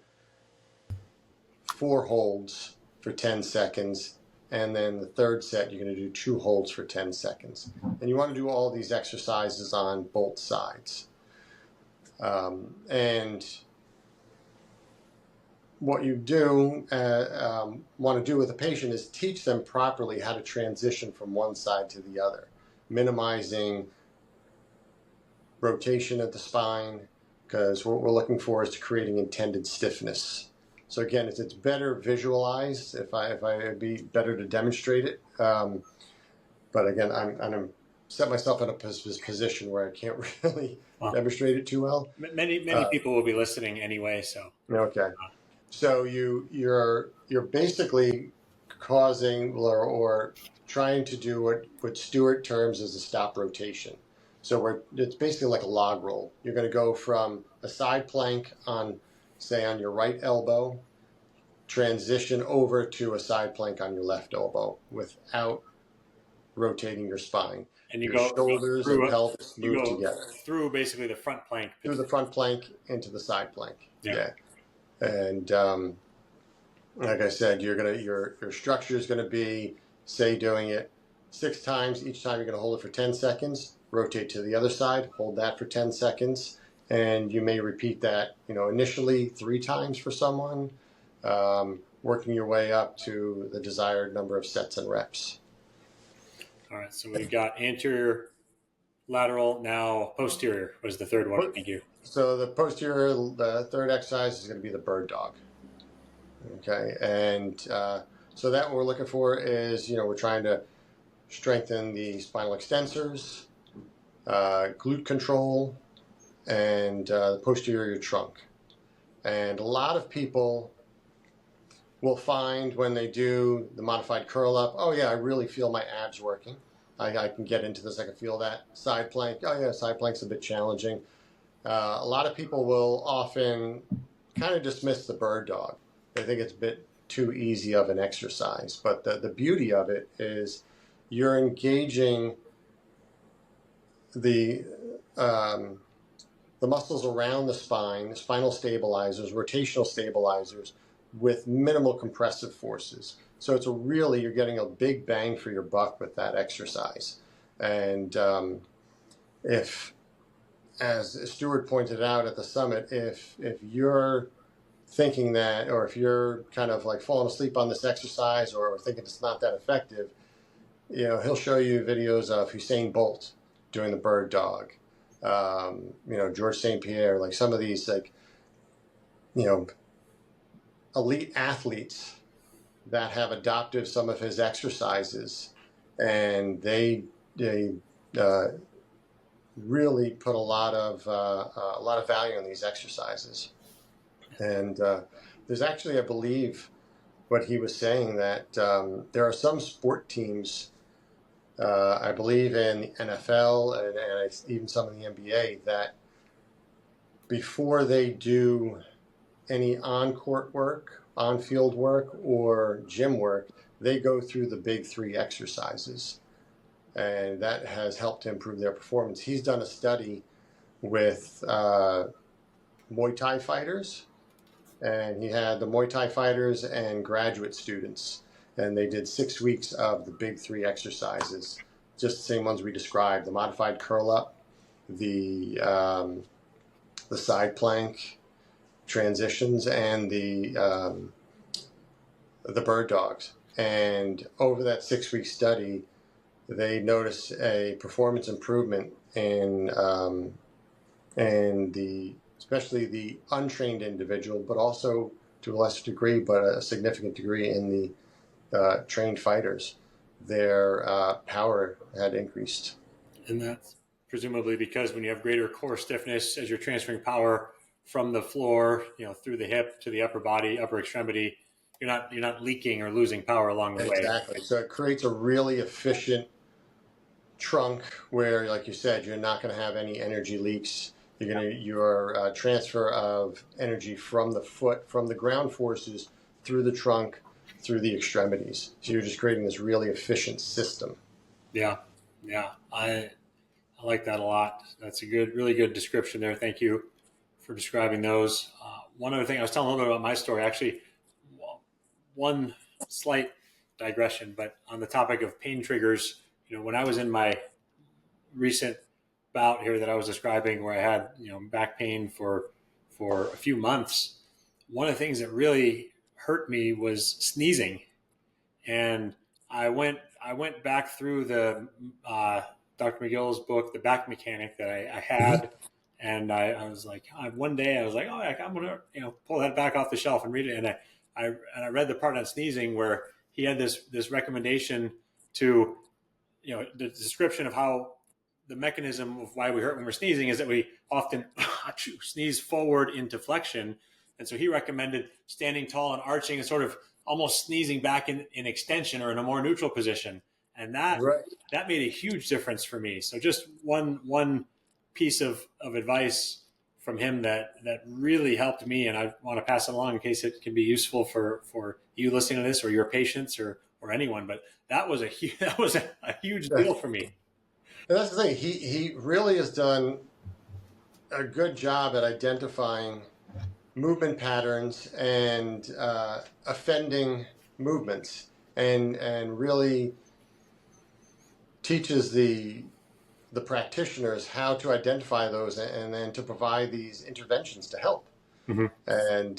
4 holds for 10 seconds. And then the third set, you're going to do 2 holds for 10 seconds. And you want to do all these exercises on both sides. And what you want to do with a patient is teach them properly how to transition from one side to the other, minimizing rotation at the spine, because what we're looking for is creating intended stiffness. So again, it's better visualized. If it'd be better to demonstrate it. But again, I'm set myself in a position where I can't really demonstrate it too well. Many people will be listening anyway. So okay. So you're basically causing or trying to do what Stuart terms as a stop rotation. So it's basically like a log roll. You're going to go from a side plank on, say, on your right elbow, transition over to a side plank on your left elbow without rotating your spine. And you your shoulders and pelvis move together. Through basically the front plank. Through the front plank into the side plank. Yeah. And like I said, your structure is going to be, say, doing it 6 times. Each time you're going to hold it for 10 seconds, rotate to the other side, hold that for 10 seconds. And you may repeat that, initially 3 times for someone, working your way up to the desired number of sets and reps. All right, so we've got anterior, lateral, now posterior was the third one we do. So the posterior, the third exercise is going to be the bird dog. Okay, and so that what we're looking for is, we're trying to strengthen the spinal extensors, glute control, and the posterior trunk. And a lot of people will find when they do the modified curl up, oh yeah, I really feel my abs working. I can get into this, I can feel that. Side plank, oh yeah, side plank's a bit challenging. A lot of people will often kind of dismiss the bird dog. They think it's a bit too easy of an exercise. But the beauty of it is you're engaging the muscles around the spine, the spinal stabilizers, rotational stabilizers, with minimal compressive forces. So it's you're getting a big bang for your buck with that exercise. And if, as Stuart pointed out at the summit, if you're thinking that, or if you're kind of like falling asleep on this exercise or thinking it's not that effective, he'll show you videos of Usain Bolt doing the bird dog, George St. Pierre, like some of these, elite athletes that have adopted some of his exercises, and they really put a lot of value in these exercises. And there's actually, I believe, what he was saying, that there are some sport teams, I believe in the NFL and even some in the NBA, that before they do any on-court work, on-field work, or gym work, they go through the big 3 exercises. And that has helped to improve their performance. He's done a study with Muay Thai fighters, and he had the Muay Thai fighters and graduate students, and they did 6 weeks of the big 3 exercises, just the same ones we described: the modified curl up, the side plank transitions, and the bird dogs. And over that 6-week study, they noticed a performance improvement in especially the untrained individual, but also to a lesser degree, but a significant degree in the trained fighters. Their power had increased. And that's presumably because when you have greater core stiffness as you're transferring power from the floor, through the hip to the upper body, upper extremity, you're not leaking or losing power along the way. Exactly. So it creates a really efficient trunk where, like you said, you're not going to have any energy leaks. Your transfer of energy from the foot, from the ground forces, through the trunk, through the extremities. So you're just creating this really efficient system. Yeah. I like that a lot. That's a really good description there. Thank you for describing those. One other thing, I was telling a little bit about my story, actually. One slight digression, but on the topic of pain triggers, when I was in my recent bout here that I was describing, where I had back pain for a few months, one of the things that really hurt me was sneezing. And I went back through the Dr. McGill's book, The Back Mechanic, that I had, and I was like, one day I was like, oh, I'm gonna pull that back off the shelf and read it, and I read the part on sneezing where he had this recommendation to, the description of how the mechanism of why we hurt when we're sneezing is that we often sneeze forward into flexion. And so he recommended standing tall and arching and sort of almost sneezing back in extension or in a more neutral position. And that made a huge difference for me. So just one piece of advice from him that really helped me, and I want to pass it along in case it can be useful for you listening to this, or your patients, or anyone. But that was a huge deal for me. And that's the thing. He really has done a good job at identifying movement patterns and offending movements, and really teaches the practitioners how to identify those and then to provide these interventions to help. Mm-hmm. And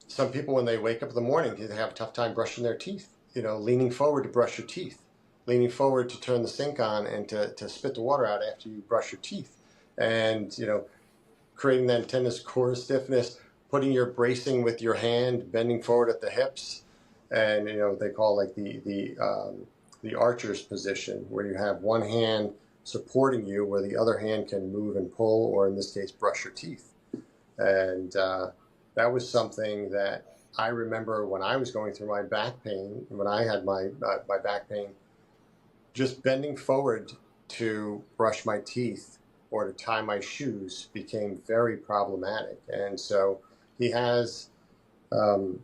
some people, when they wake up in the morning, they have a tough time brushing their teeth. Leaning forward to brush your teeth, leaning forward to turn the sink on and to spit the water out after you brush your teeth, and creating that tendon core stiffness, putting your bracing with your hand, bending forward at the hips, and they call like the archer's position, where you have one hand supporting you where the other hand can move and pull, or in this case, brush your teeth. And that was something that I remember when I was going through my back pain, when I had my back pain, just bending forward to brush my teeth or to tie my shoes became very problematic. And so he has, we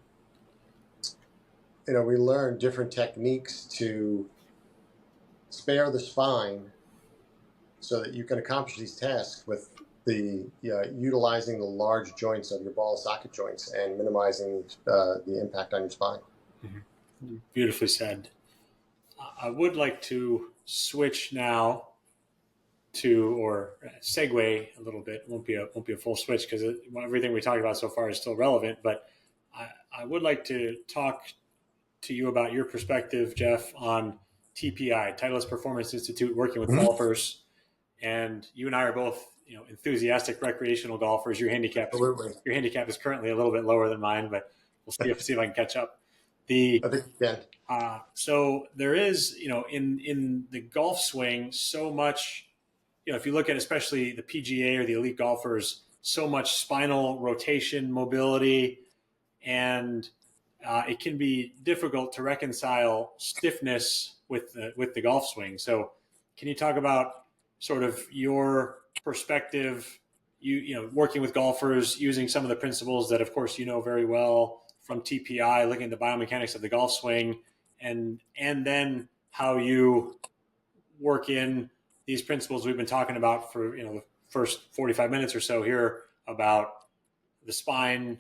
learned different techniques to spare the spine so that you can accomplish these tasks with the utilizing the large joints of your ball socket joints and minimizing the impact on your spine. Mm-hmm. Beautifully said. I would like to switch now or segue a little bit. It won't be a full switch because everything we talked about so far is still relevant. But I would like to talk to you about your perspective, Jeff, on TPI, Titleist Performance Institute, working with golfers. And you and I are both, enthusiastic recreational golfers. Your handicap is currently a little bit lower than mine, but we'll see if I can catch up. I think you can. So there is, in the golf swing, so much, if you look at especially the PGA or the elite golfers, so much spinal rotation, mobility, and it can be difficult to reconcile stiffness with the golf swing. So can you talk about sort of your perspective, working with golfers, using some of the principles that, of course, very well from TPI, looking at the biomechanics of the golf swing, and then how you work in these principles we've been talking about for, the first 45 minutes or so here about the spine,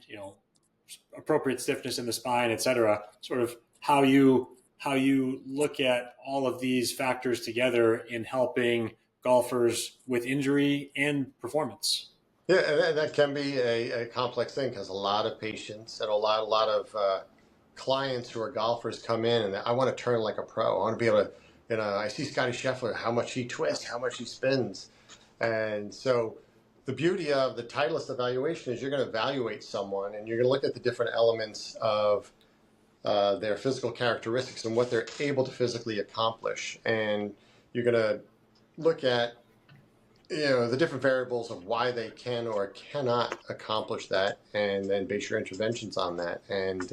appropriate stiffness in the spine, et cetera, sort of how you look at all of these factors together in helping golfers with injury and performance. Yeah, and that can be a complex thing because a lot of patients and a lot of clients who are golfers come in and I want to turn like a pro. I want to be able to, I see Scotty Scheffler, how much he twists, how much he spins. And so the beauty of the Titleist evaluation is you're going to evaluate someone and you're going to look at the different elements of their physical characteristics and what they're able to physically accomplish. And you're going to look at the different variables of why they can or cannot accomplish that, and then base your interventions on that. And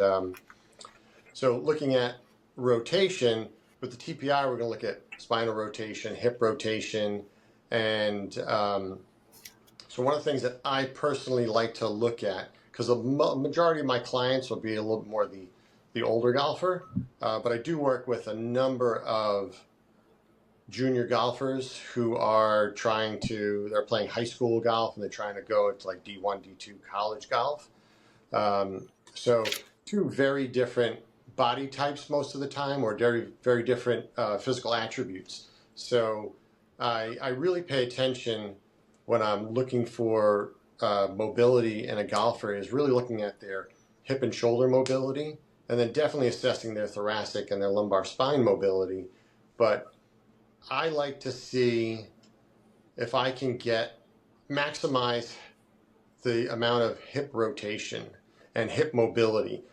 so looking at rotation, with the TPI, we're going to look at spinal rotation, hip rotation, and so one of the things that I personally like to look at, because the majority of my clients will be a little bit more the older golfer, but I do work with a number of junior golfers who are they're playing high school golf and they're trying to go into like D1, D2 college golf. So two very different body types most of the time, or very, very different physical attributes. So I really pay attention when I'm looking for mobility in a golfer, is really looking at their hip and shoulder mobility, and then definitely assessing their thoracic and their lumbar spine mobility. But I like to see if I can maximize the amount of hip rotation and hip mobility,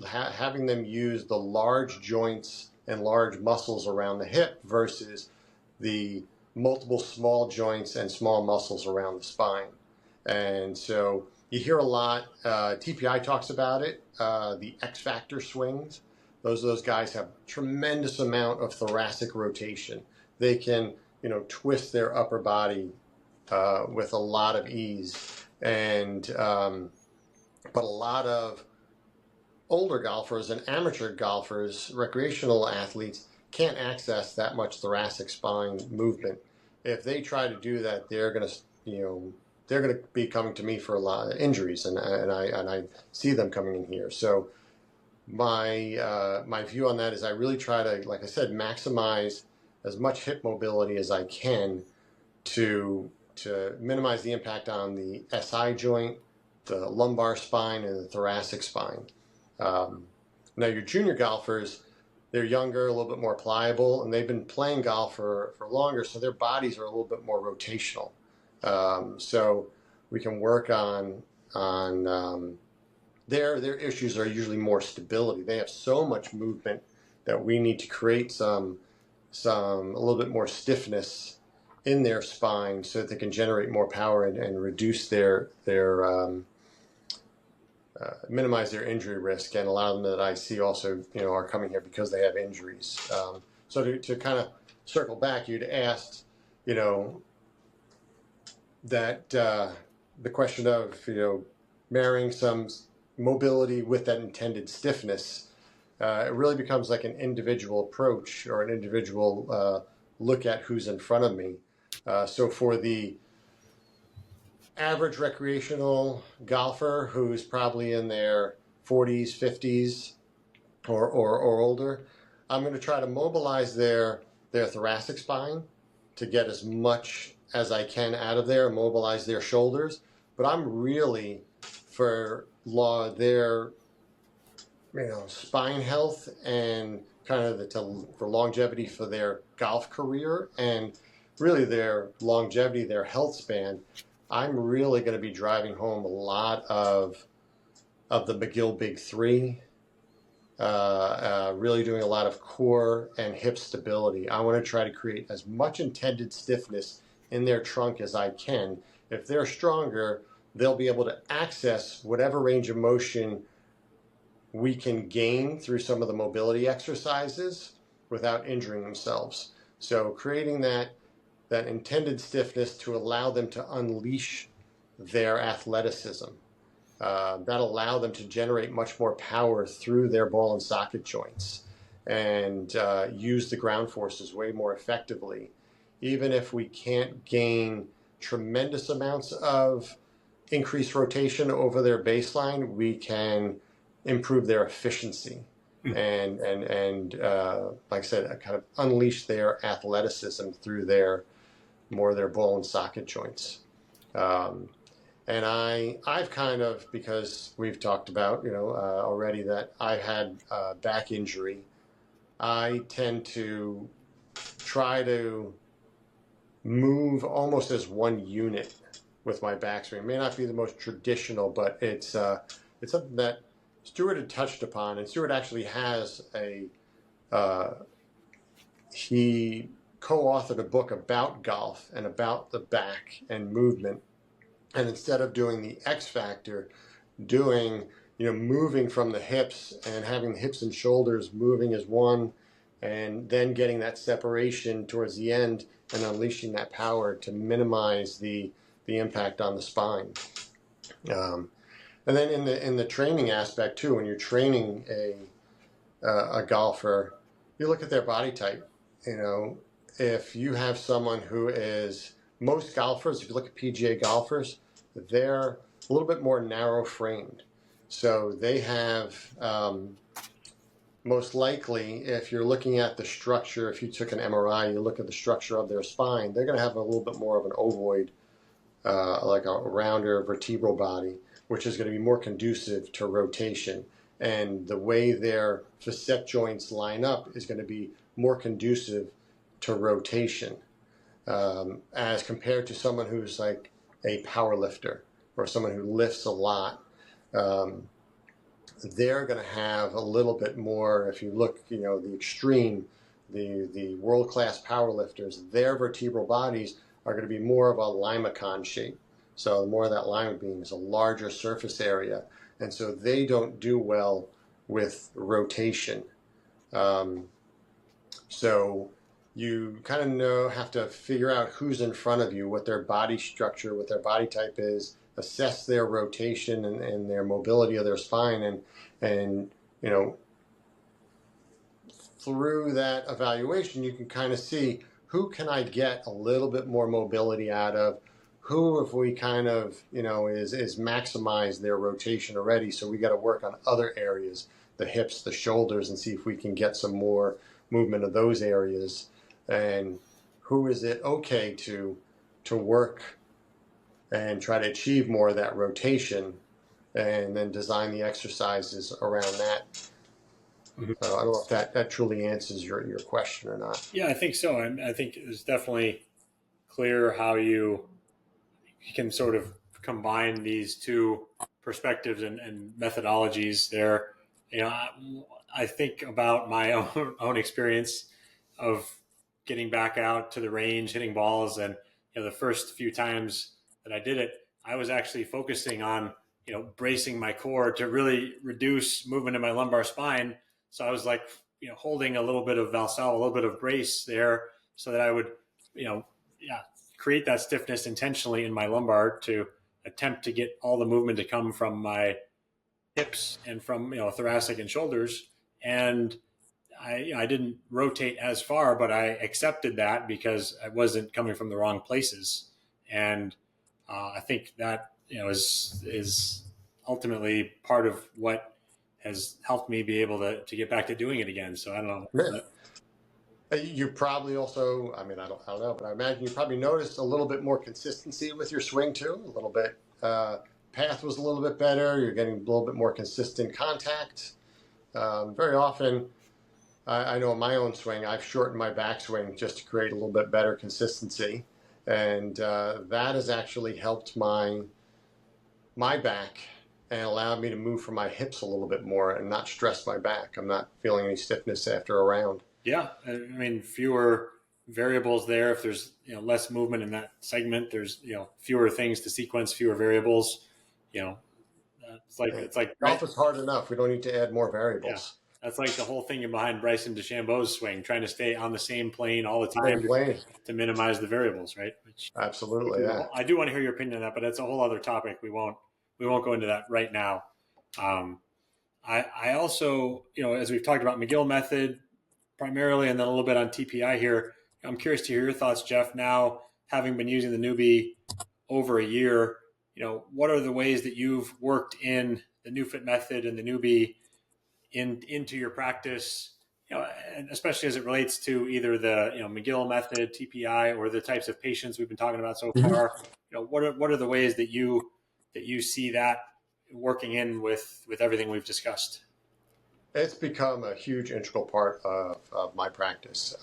having them use the large joints and large muscles around the hip versus the multiple small joints and small muscles around the spine. And so you hear a lot, TPI talks about it, the X factor swings. Those guys have tremendous amount of thoracic rotation. They can, twist their upper body with a lot of ease. And but a lot of older golfers and amateur golfers, recreational athletes, can't access that much thoracic spine movement. If they try to do that, they're going to be coming to me for a lot of injuries, and I see them coming in here. So my view on that is I really try to, like I said, maximize as much hip mobility as I can to minimize the impact on the SI joint, the lumbar spine, and the thoracic spine. Now your junior golfers, they're younger, a little bit more pliable, and they've been playing golf for longer, so their bodies are a little bit more rotational. So we can work on their issues are usually more stability. They have so much movement that we need to create a little bit more stiffness in their spine so that they can generate more power and reduce minimize their injury risk, and a lot of them that I see also, are coming here because they have injuries. So to kind of circle back, you'd asked, that the question of, marrying some mobility with that intended stiffness, it really becomes like an individual approach or an individual look at who's in front of me. So for the average recreational golfer who's probably in their 40s, 50s, or older, I'm going to try to mobilize their thoracic spine to get as much as I can out of there, mobilize their shoulders. But I'm really for their spine health and kind of for longevity for their golf career and really their longevity, their health span. I'm really going to be driving home a lot of the McGill Big Three, really doing a lot of core and hip stability. I want to try to create as much intended stiffness in their trunk as I can. If they're stronger, they'll be able to access whatever range of motion we can gain through some of the mobility exercises without injuring themselves. So creating that intended stiffness to allow them to unleash their athleticism. That allow them to generate much more power through their ball and socket joints and use the ground forces way more effectively. Even if we can't gain tremendous amounts of increased rotation over their baseline, we can improve their efficiency and like I said, kind of unleash their athleticism through their ball and socket joints. And I've kind of, because we've talked about, already that I had back injury, I tend to try to move almost as one unit with my back swing. It may not be the most traditional, but it's something that Stuart had touched upon, and Stuart actually has he co-authored a book about golf and about the back and movement. And instead of doing the X factor, moving from the hips and having the hips and shoulders moving as one, and then getting that separation towards the end and unleashing that power to minimize the impact on the spine. And then in the training aspect too, when you're training a golfer, you look at their body type. If you have someone who is, most golfers, if you look at PGA golfers, they're a little bit more narrow framed. So they have, most likely, if you're looking at the structure, if you took an MRI, you look at the structure of their spine, they're going to have a little bit more of an ovoid, like a rounder vertebral body, which is going to be more conducive to rotation. And the way their facet joints line up is going to be more conducive to rotation, as compared to someone who's like a power lifter or someone who lifts a lot. They're going to have a little bit more, if you look, the extreme, the world-class power lifters, their vertebral bodies are going to be more of a limacon shape. So more of that lima beam is a larger surface area. And so they don't do well with rotation. So you kind of have to figure out who's in front of you, what their body structure, what their body type is, assess their rotation and their mobility of their spine, and through that evaluation you can kind of see who can I get a little bit more mobility out of, who, if we kind of is maximize their rotation already, so we got to work on other areas, the hips, the shoulders, and see if we can get some more movement of those areas, and who is it okay to work and try to achieve more of that rotation, and then design the exercises around that. Mm-hmm. I don't know if that truly answers your question or not. Yeah, I think so. I think it's definitely clear how you can sort of combine these two perspectives and methodologies there. I think about my own experience of getting back out to the range, hitting balls. And, the first few times that I did it, I was actually focusing on, bracing my core to really reduce movement in my lumbar spine. So I was like, holding a little bit of Valsalva, a little bit of brace there so that I would, create that stiffness intentionally in my lumbar to attempt to get all the movement to come from my hips and from, thoracic and shoulders. And I didn't rotate as far, but I accepted that because I wasn't coming from the wrong places. And I think that, is ultimately part of what has helped me be able to get back to doing it again. So I don't know. Yeah. You probably also, I mean, I don't know, but I imagine you probably noticed a little bit more consistency with your swing too, a little bit. Path was a little bit better. You're getting a little bit more consistent contact. Very often, I know in my own swing, I've shortened my backswing just to create a little bit better consistency. And that has actually helped my back and allowed me to move from my hips a little bit more and not stress my back. I'm not feeling any stiffness after a round. Yeah, I mean, fewer variables there. If there's less movement in that segment, there's fewer things to sequence, fewer variables. It's like golf is hard enough. We don't need to add more variables. Yeah. That's like the whole thing behind Bryson DeChambeau's swing, trying to stay on the same plane all the time to minimize the variables, right? Absolutely, yeah. I do want to hear your opinion on that, but it's a whole other topic. We won't go into that right now. I also, as we've talked about McGill Method primarily, and then a little bit on TPI here, I'm curious to hear your thoughts, Jeff. Now, having been using the Neubie over a year, what are the ways that you've worked in the NeuFit method and the Neubie into your practice, and especially as it relates to either the McGill Method, TPI, or the types of patients we've been talking about so far? What are the ways that you see that working in with everything we've discussed? It's become a huge integral part of my practice.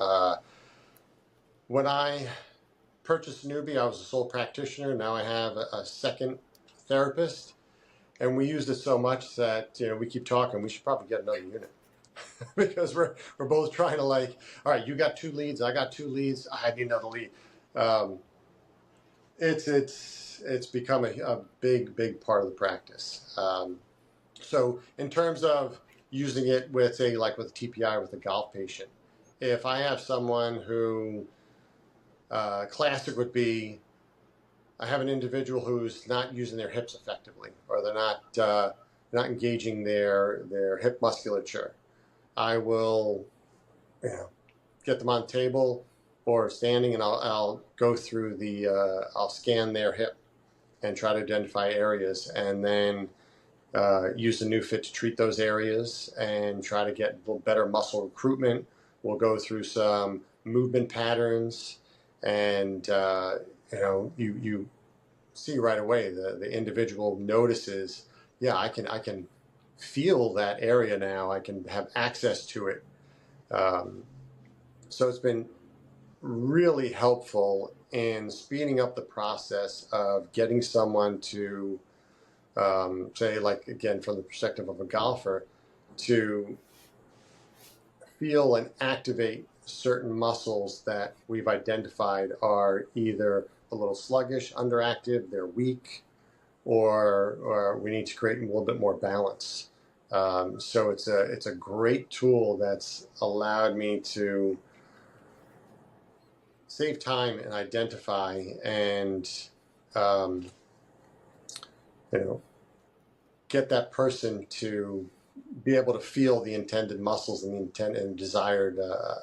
When I purchased Neubie, I was a sole practitioner. Now I have a second therapist. And we used it so much that we keep talking. We should probably get another unit because we're both trying to all right, you got 2 leads, I got 2 leads, I need another lead. It's become a big part of the practice. So in terms of using it with like with TPI with a golf patient, if I have someone who classic would be, I have an individual who's not using their hips effectively, or they're not engaging their hip musculature. I will, get them on the table or standing, and I'll go through I'll scan their hip and try to identify areas, and then use the NeuFit to treat those areas and try to get a little better muscle recruitment. We'll go through some movement patterns, and you see right away the individual notices, yeah, I can feel that area now. I can have access to it. So it's been really helpful in speeding up the process of getting someone to, say, like, again, from the perspective of a golfer, to feel and activate certain muscles that we've identified are either a little sluggish, underactive, they're weak, or we need to create a little bit more balance. So it's a great tool that's allowed me to save time and identify and get that person to be able to feel the intended muscles and the intent and desired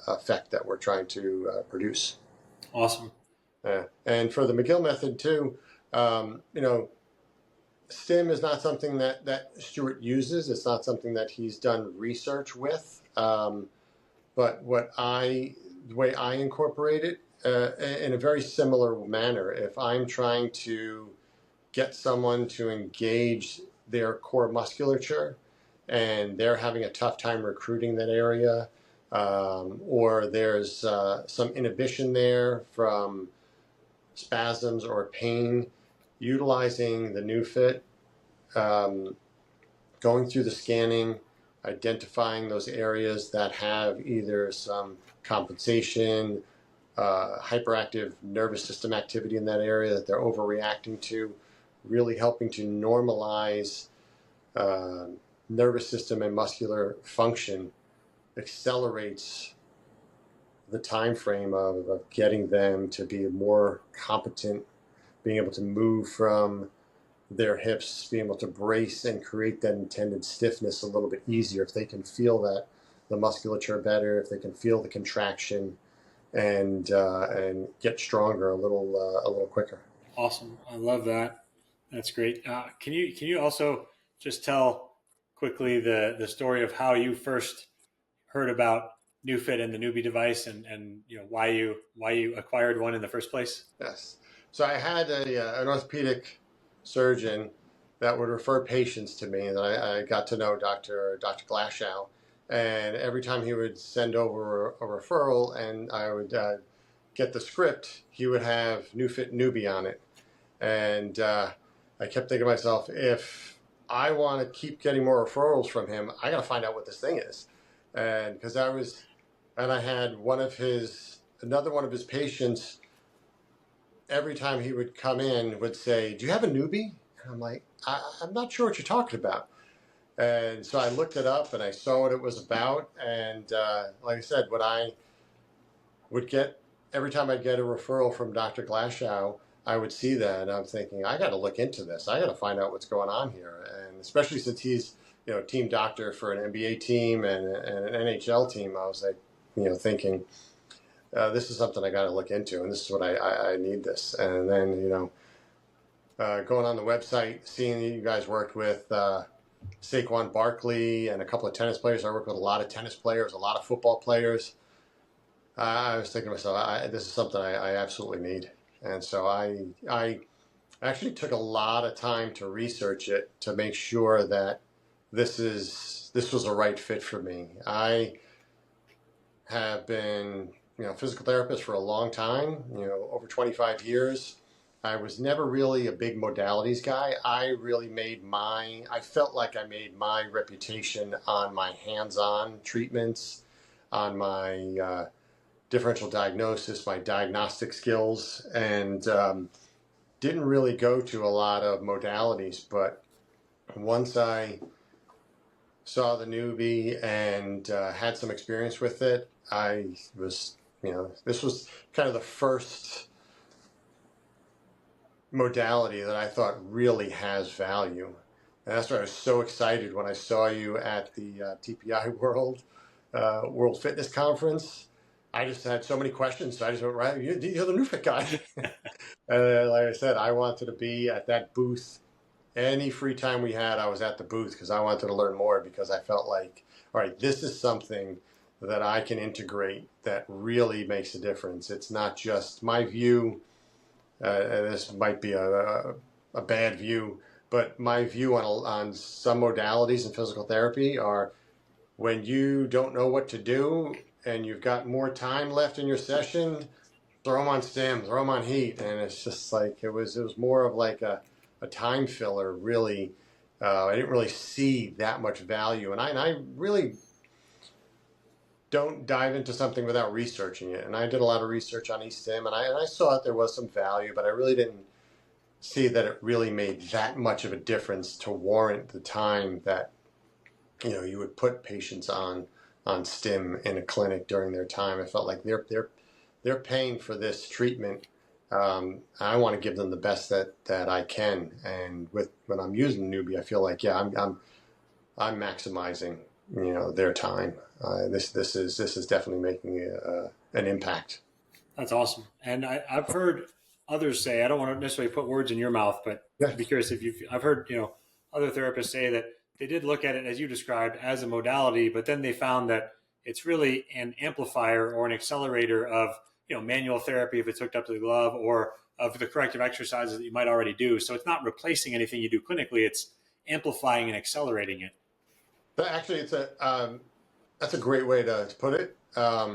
effect that we're trying to produce. Awesome. And for the McGill Method too, stim is not something that Stuart uses. It's not something that he's done research with. But the way I incorporate it, in a very similar manner, if I'm trying to get someone to engage their core musculature and they're having a tough time recruiting that area, or there's some inhibition there from spasms or pain, utilizing the NeuFit, going through the scanning, identifying those areas that have either some compensation, hyperactive nervous system activity in that area that they're overreacting to, really helping to normalize nervous system and muscular function, accelerates the time frame of getting them to be more competent, being able to move from their hips, being able to brace and create that intended stiffness a little bit easier if they can feel that the musculature better, if they can feel the contraction, and get stronger a little quicker. Awesome. I love that. That's great. Can you also just tell quickly the story of how you first heard about NeuFit and the Neubie device, and why you acquired one in the first place? Yes. So I had an orthopedic surgeon that would refer patients to me, and I got to know Dr. Glashow. And every time he would send over a referral and I would get the script, he would have NeuFit Neubie on it. And I kept thinking to myself, if I want to keep getting more referrals from him, I got to find out what this thing is. And because I had another one of his patients, every time he would come in, would say, "Do you have a Neubie?" And I'm like, I'm not sure what you're talking about. And so I looked it up and I saw what it was about. And like I said, every time I'd get a referral from Dr. Glashow, I would see that and I'm thinking, I got to look into this. I got to find out what's going on here. And especially since he's, team doctor for an NBA team and an NHL team, I was like, thinking, this is something I got to look into, and this is what I need this. And then, going on the website, seeing that you guys worked with Saquon Barkley and a couple of tennis players. I work with a lot of tennis players, a lot of football players. I was thinking to myself, this is something I absolutely need. And so I actually took a lot of time to research it to make sure that this was a right fit for me. I have been, physical therapist for a long time, over 25 years. I was never really a big modalities guy. I felt like I made my reputation on my hands-on treatments, on my differential diagnosis, my diagnostic skills, and didn't really go to a lot of modalities. But once I saw the Neubie and had some experience with it, I was, this was kind of the first modality that I thought really has value. And that's why I was so excited when I saw you at the TPI World Fitness Conference. I just had so many questions, so I just went, right, you're the NeuFit guy. And like I said, I wanted to be at that booth. Any free time we had, I was at the booth because I wanted to learn more, because I felt like, all right, this is something that I can integrate that really makes a difference. It's not just my view. This might be a bad view, but my view on some modalities in physical therapy are, when you don't know what to do and you've got more time left in your session, throw them on stim, throw them on heat. And it's just like, it was more of like a time filler, really. I didn't really see that much value. And I really don't dive into something without researching it. And I did a lot of research on e-stim, and I saw that there was some value, but I really didn't see that it really made that much of a difference to warrant the time that, you would put patients on stim in a clinic during their time. I felt like they're paying for this treatment. I want to give them the best that I can. And when I'm using Neubie, I feel like, I'm maximizing, their time. This is definitely making an impact. That's awesome. And I've heard others say, I don't want to necessarily put words in your mouth, but I'd be curious I've heard, other therapists say that they did look at it, as you described, as a modality, but then they found that it's really an amplifier or an accelerator of, manual therapy if it's hooked up to the glove, or of the corrective exercises that you might already do. So it's not replacing anything you do clinically, it's amplifying and accelerating it. But actually, that's a great way to put it. I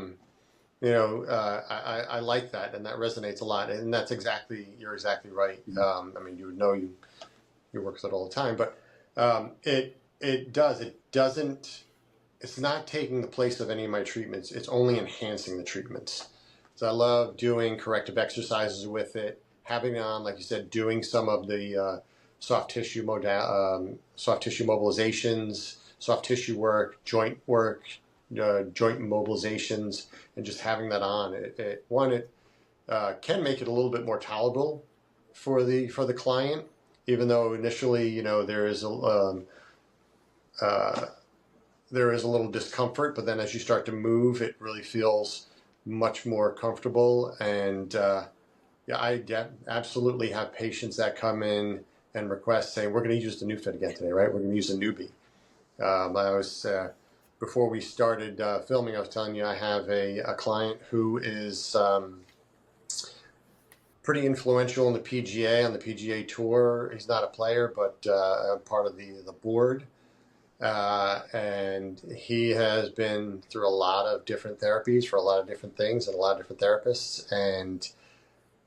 like that, and that resonates a lot. And you're exactly right. I mean, you would know you work with it all the time, but it's not taking the place of any of my treatments. It's only enhancing the treatments. So I love doing corrective exercises with it, having it on, like you said, doing some of the soft tissue mobilizations, soft tissue work, joint mobilizations, and just having that on. It can make it a little bit more tolerable for the client, even though initially, there is a little discomfort, but then as you start to move, it really feels much more comfortable. And I absolutely have patients that come in and request saying, we're going to use the NeuFit again today, right? We're going to use the Neubie. Before we started filming, I was telling you I have a client who is pretty influential in the PGA, on the PGA Tour. He's not a player, but part of the board. And he has been through a lot of different therapies for a lot of different things and a lot of different therapists. And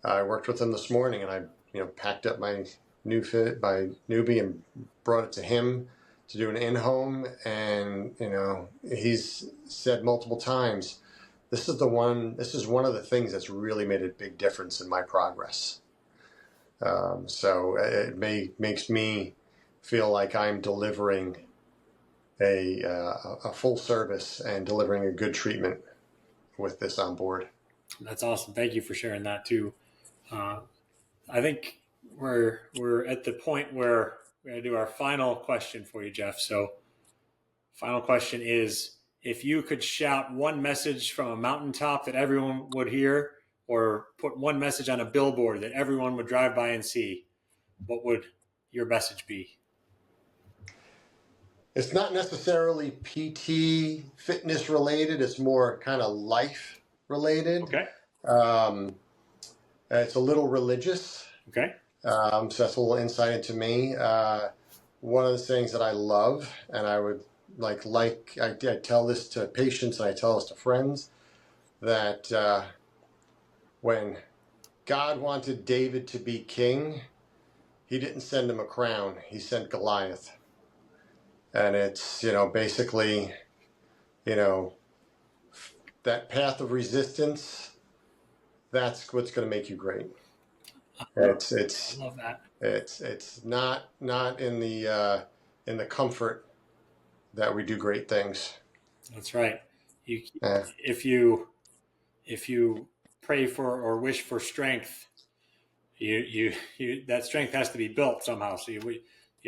I worked with him this morning, and I packed up my NeuFit by Neubie and brought it to him to do an in-home. And he's said multiple times, this is one of the things that's really made a big difference in my progress. So it makes me feel like I'm delivering a full service and delivering a good treatment with this on board. That's awesome. Thank you for sharing that too. I think we're at the point where we're going to do our final question for you, Jeff. So final question is, if you could shout one message from a mountaintop that everyone would hear, or put one message on a billboard that everyone would drive by and see, what would your message be? It's not necessarily PT fitness related. It's more kind of life related. Okay. It's a little religious. Okay. So that's a little insight into me. One of the things that I love, and I would I tell this to patients and I tell this to friends, that when God wanted David to be king, he didn't send him a crown. He sent Goliath. And it's, basically, that path of resistance, that's what's going to make you great. I love that. It's not in the comfort that we do great things. That's right. If you pray for or wish for strength, you that strength has to be built somehow. So you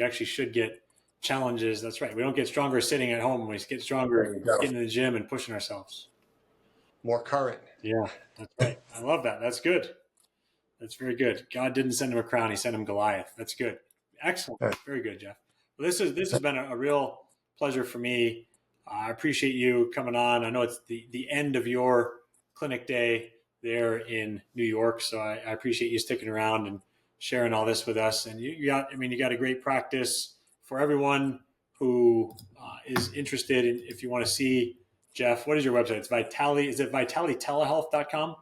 actually should get challenges. That's right. We don't get stronger sitting at home. We get stronger getting in the gym and pushing ourselves. More current. Yeah, that's right. I love that. That's good. That's very good. God didn't send him a crown. He sent him Goliath. That's good. Excellent. Very good, Jeff. Well, this has been a real pleasure for me. I appreciate you coming on. I know it's the end of your clinic day there in New York, so I appreciate you sticking around and sharing all this with us. And you got a great practice. For everyone who is interested in, if you want to see Jeff, what is your website? It's Vitale. Is it vitalitelehealth.com?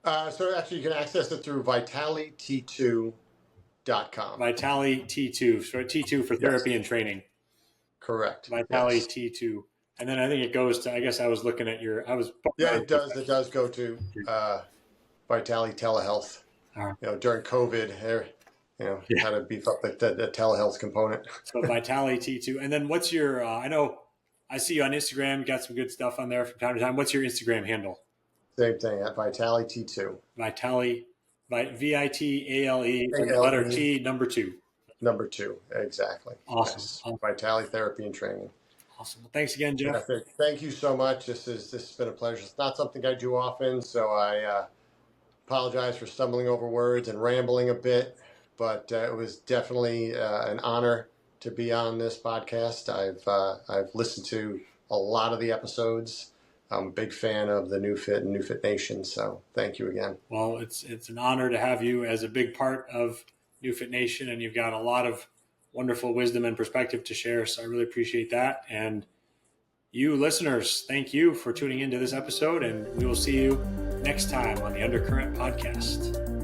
So actually, you can access it through vitaliT2.com. Vitale T2, so T2 for therapy and training. Correct. Vitale T2, and then I think it goes to. I guess I was looking at your. It does. It does go to Vitale Telehealth. During COVID, how to beef up the telehealth component. So Vitale T2, and then what's your? I know I see you on Instagram. You got some good stuff on there from time to time. What's your Instagram handle? Same thing at Vitale T2. Vitale, VITALE, letter T, number 2. Number 2, exactly. Awesome. Yes. Awesome. Vitale Therapy and Training. Awesome. Well, thanks again, Jeff. Thank you so much. This has been a pleasure. It's not something I do often, so I apologize for stumbling over words and rambling a bit, but it was definitely an honor to be on this podcast. I've listened to a lot of the episodes. I'm a big fan of the NeuFit and NeuFit Nation, so thank you again. Well, it's an honor to have you as a big part of NeuFit Nation, and you've got a lot of wonderful wisdom and perspective to share, so I really appreciate that. And you listeners, thank you for tuning into this episode, and we will see you next time on the Undercurrent Podcast.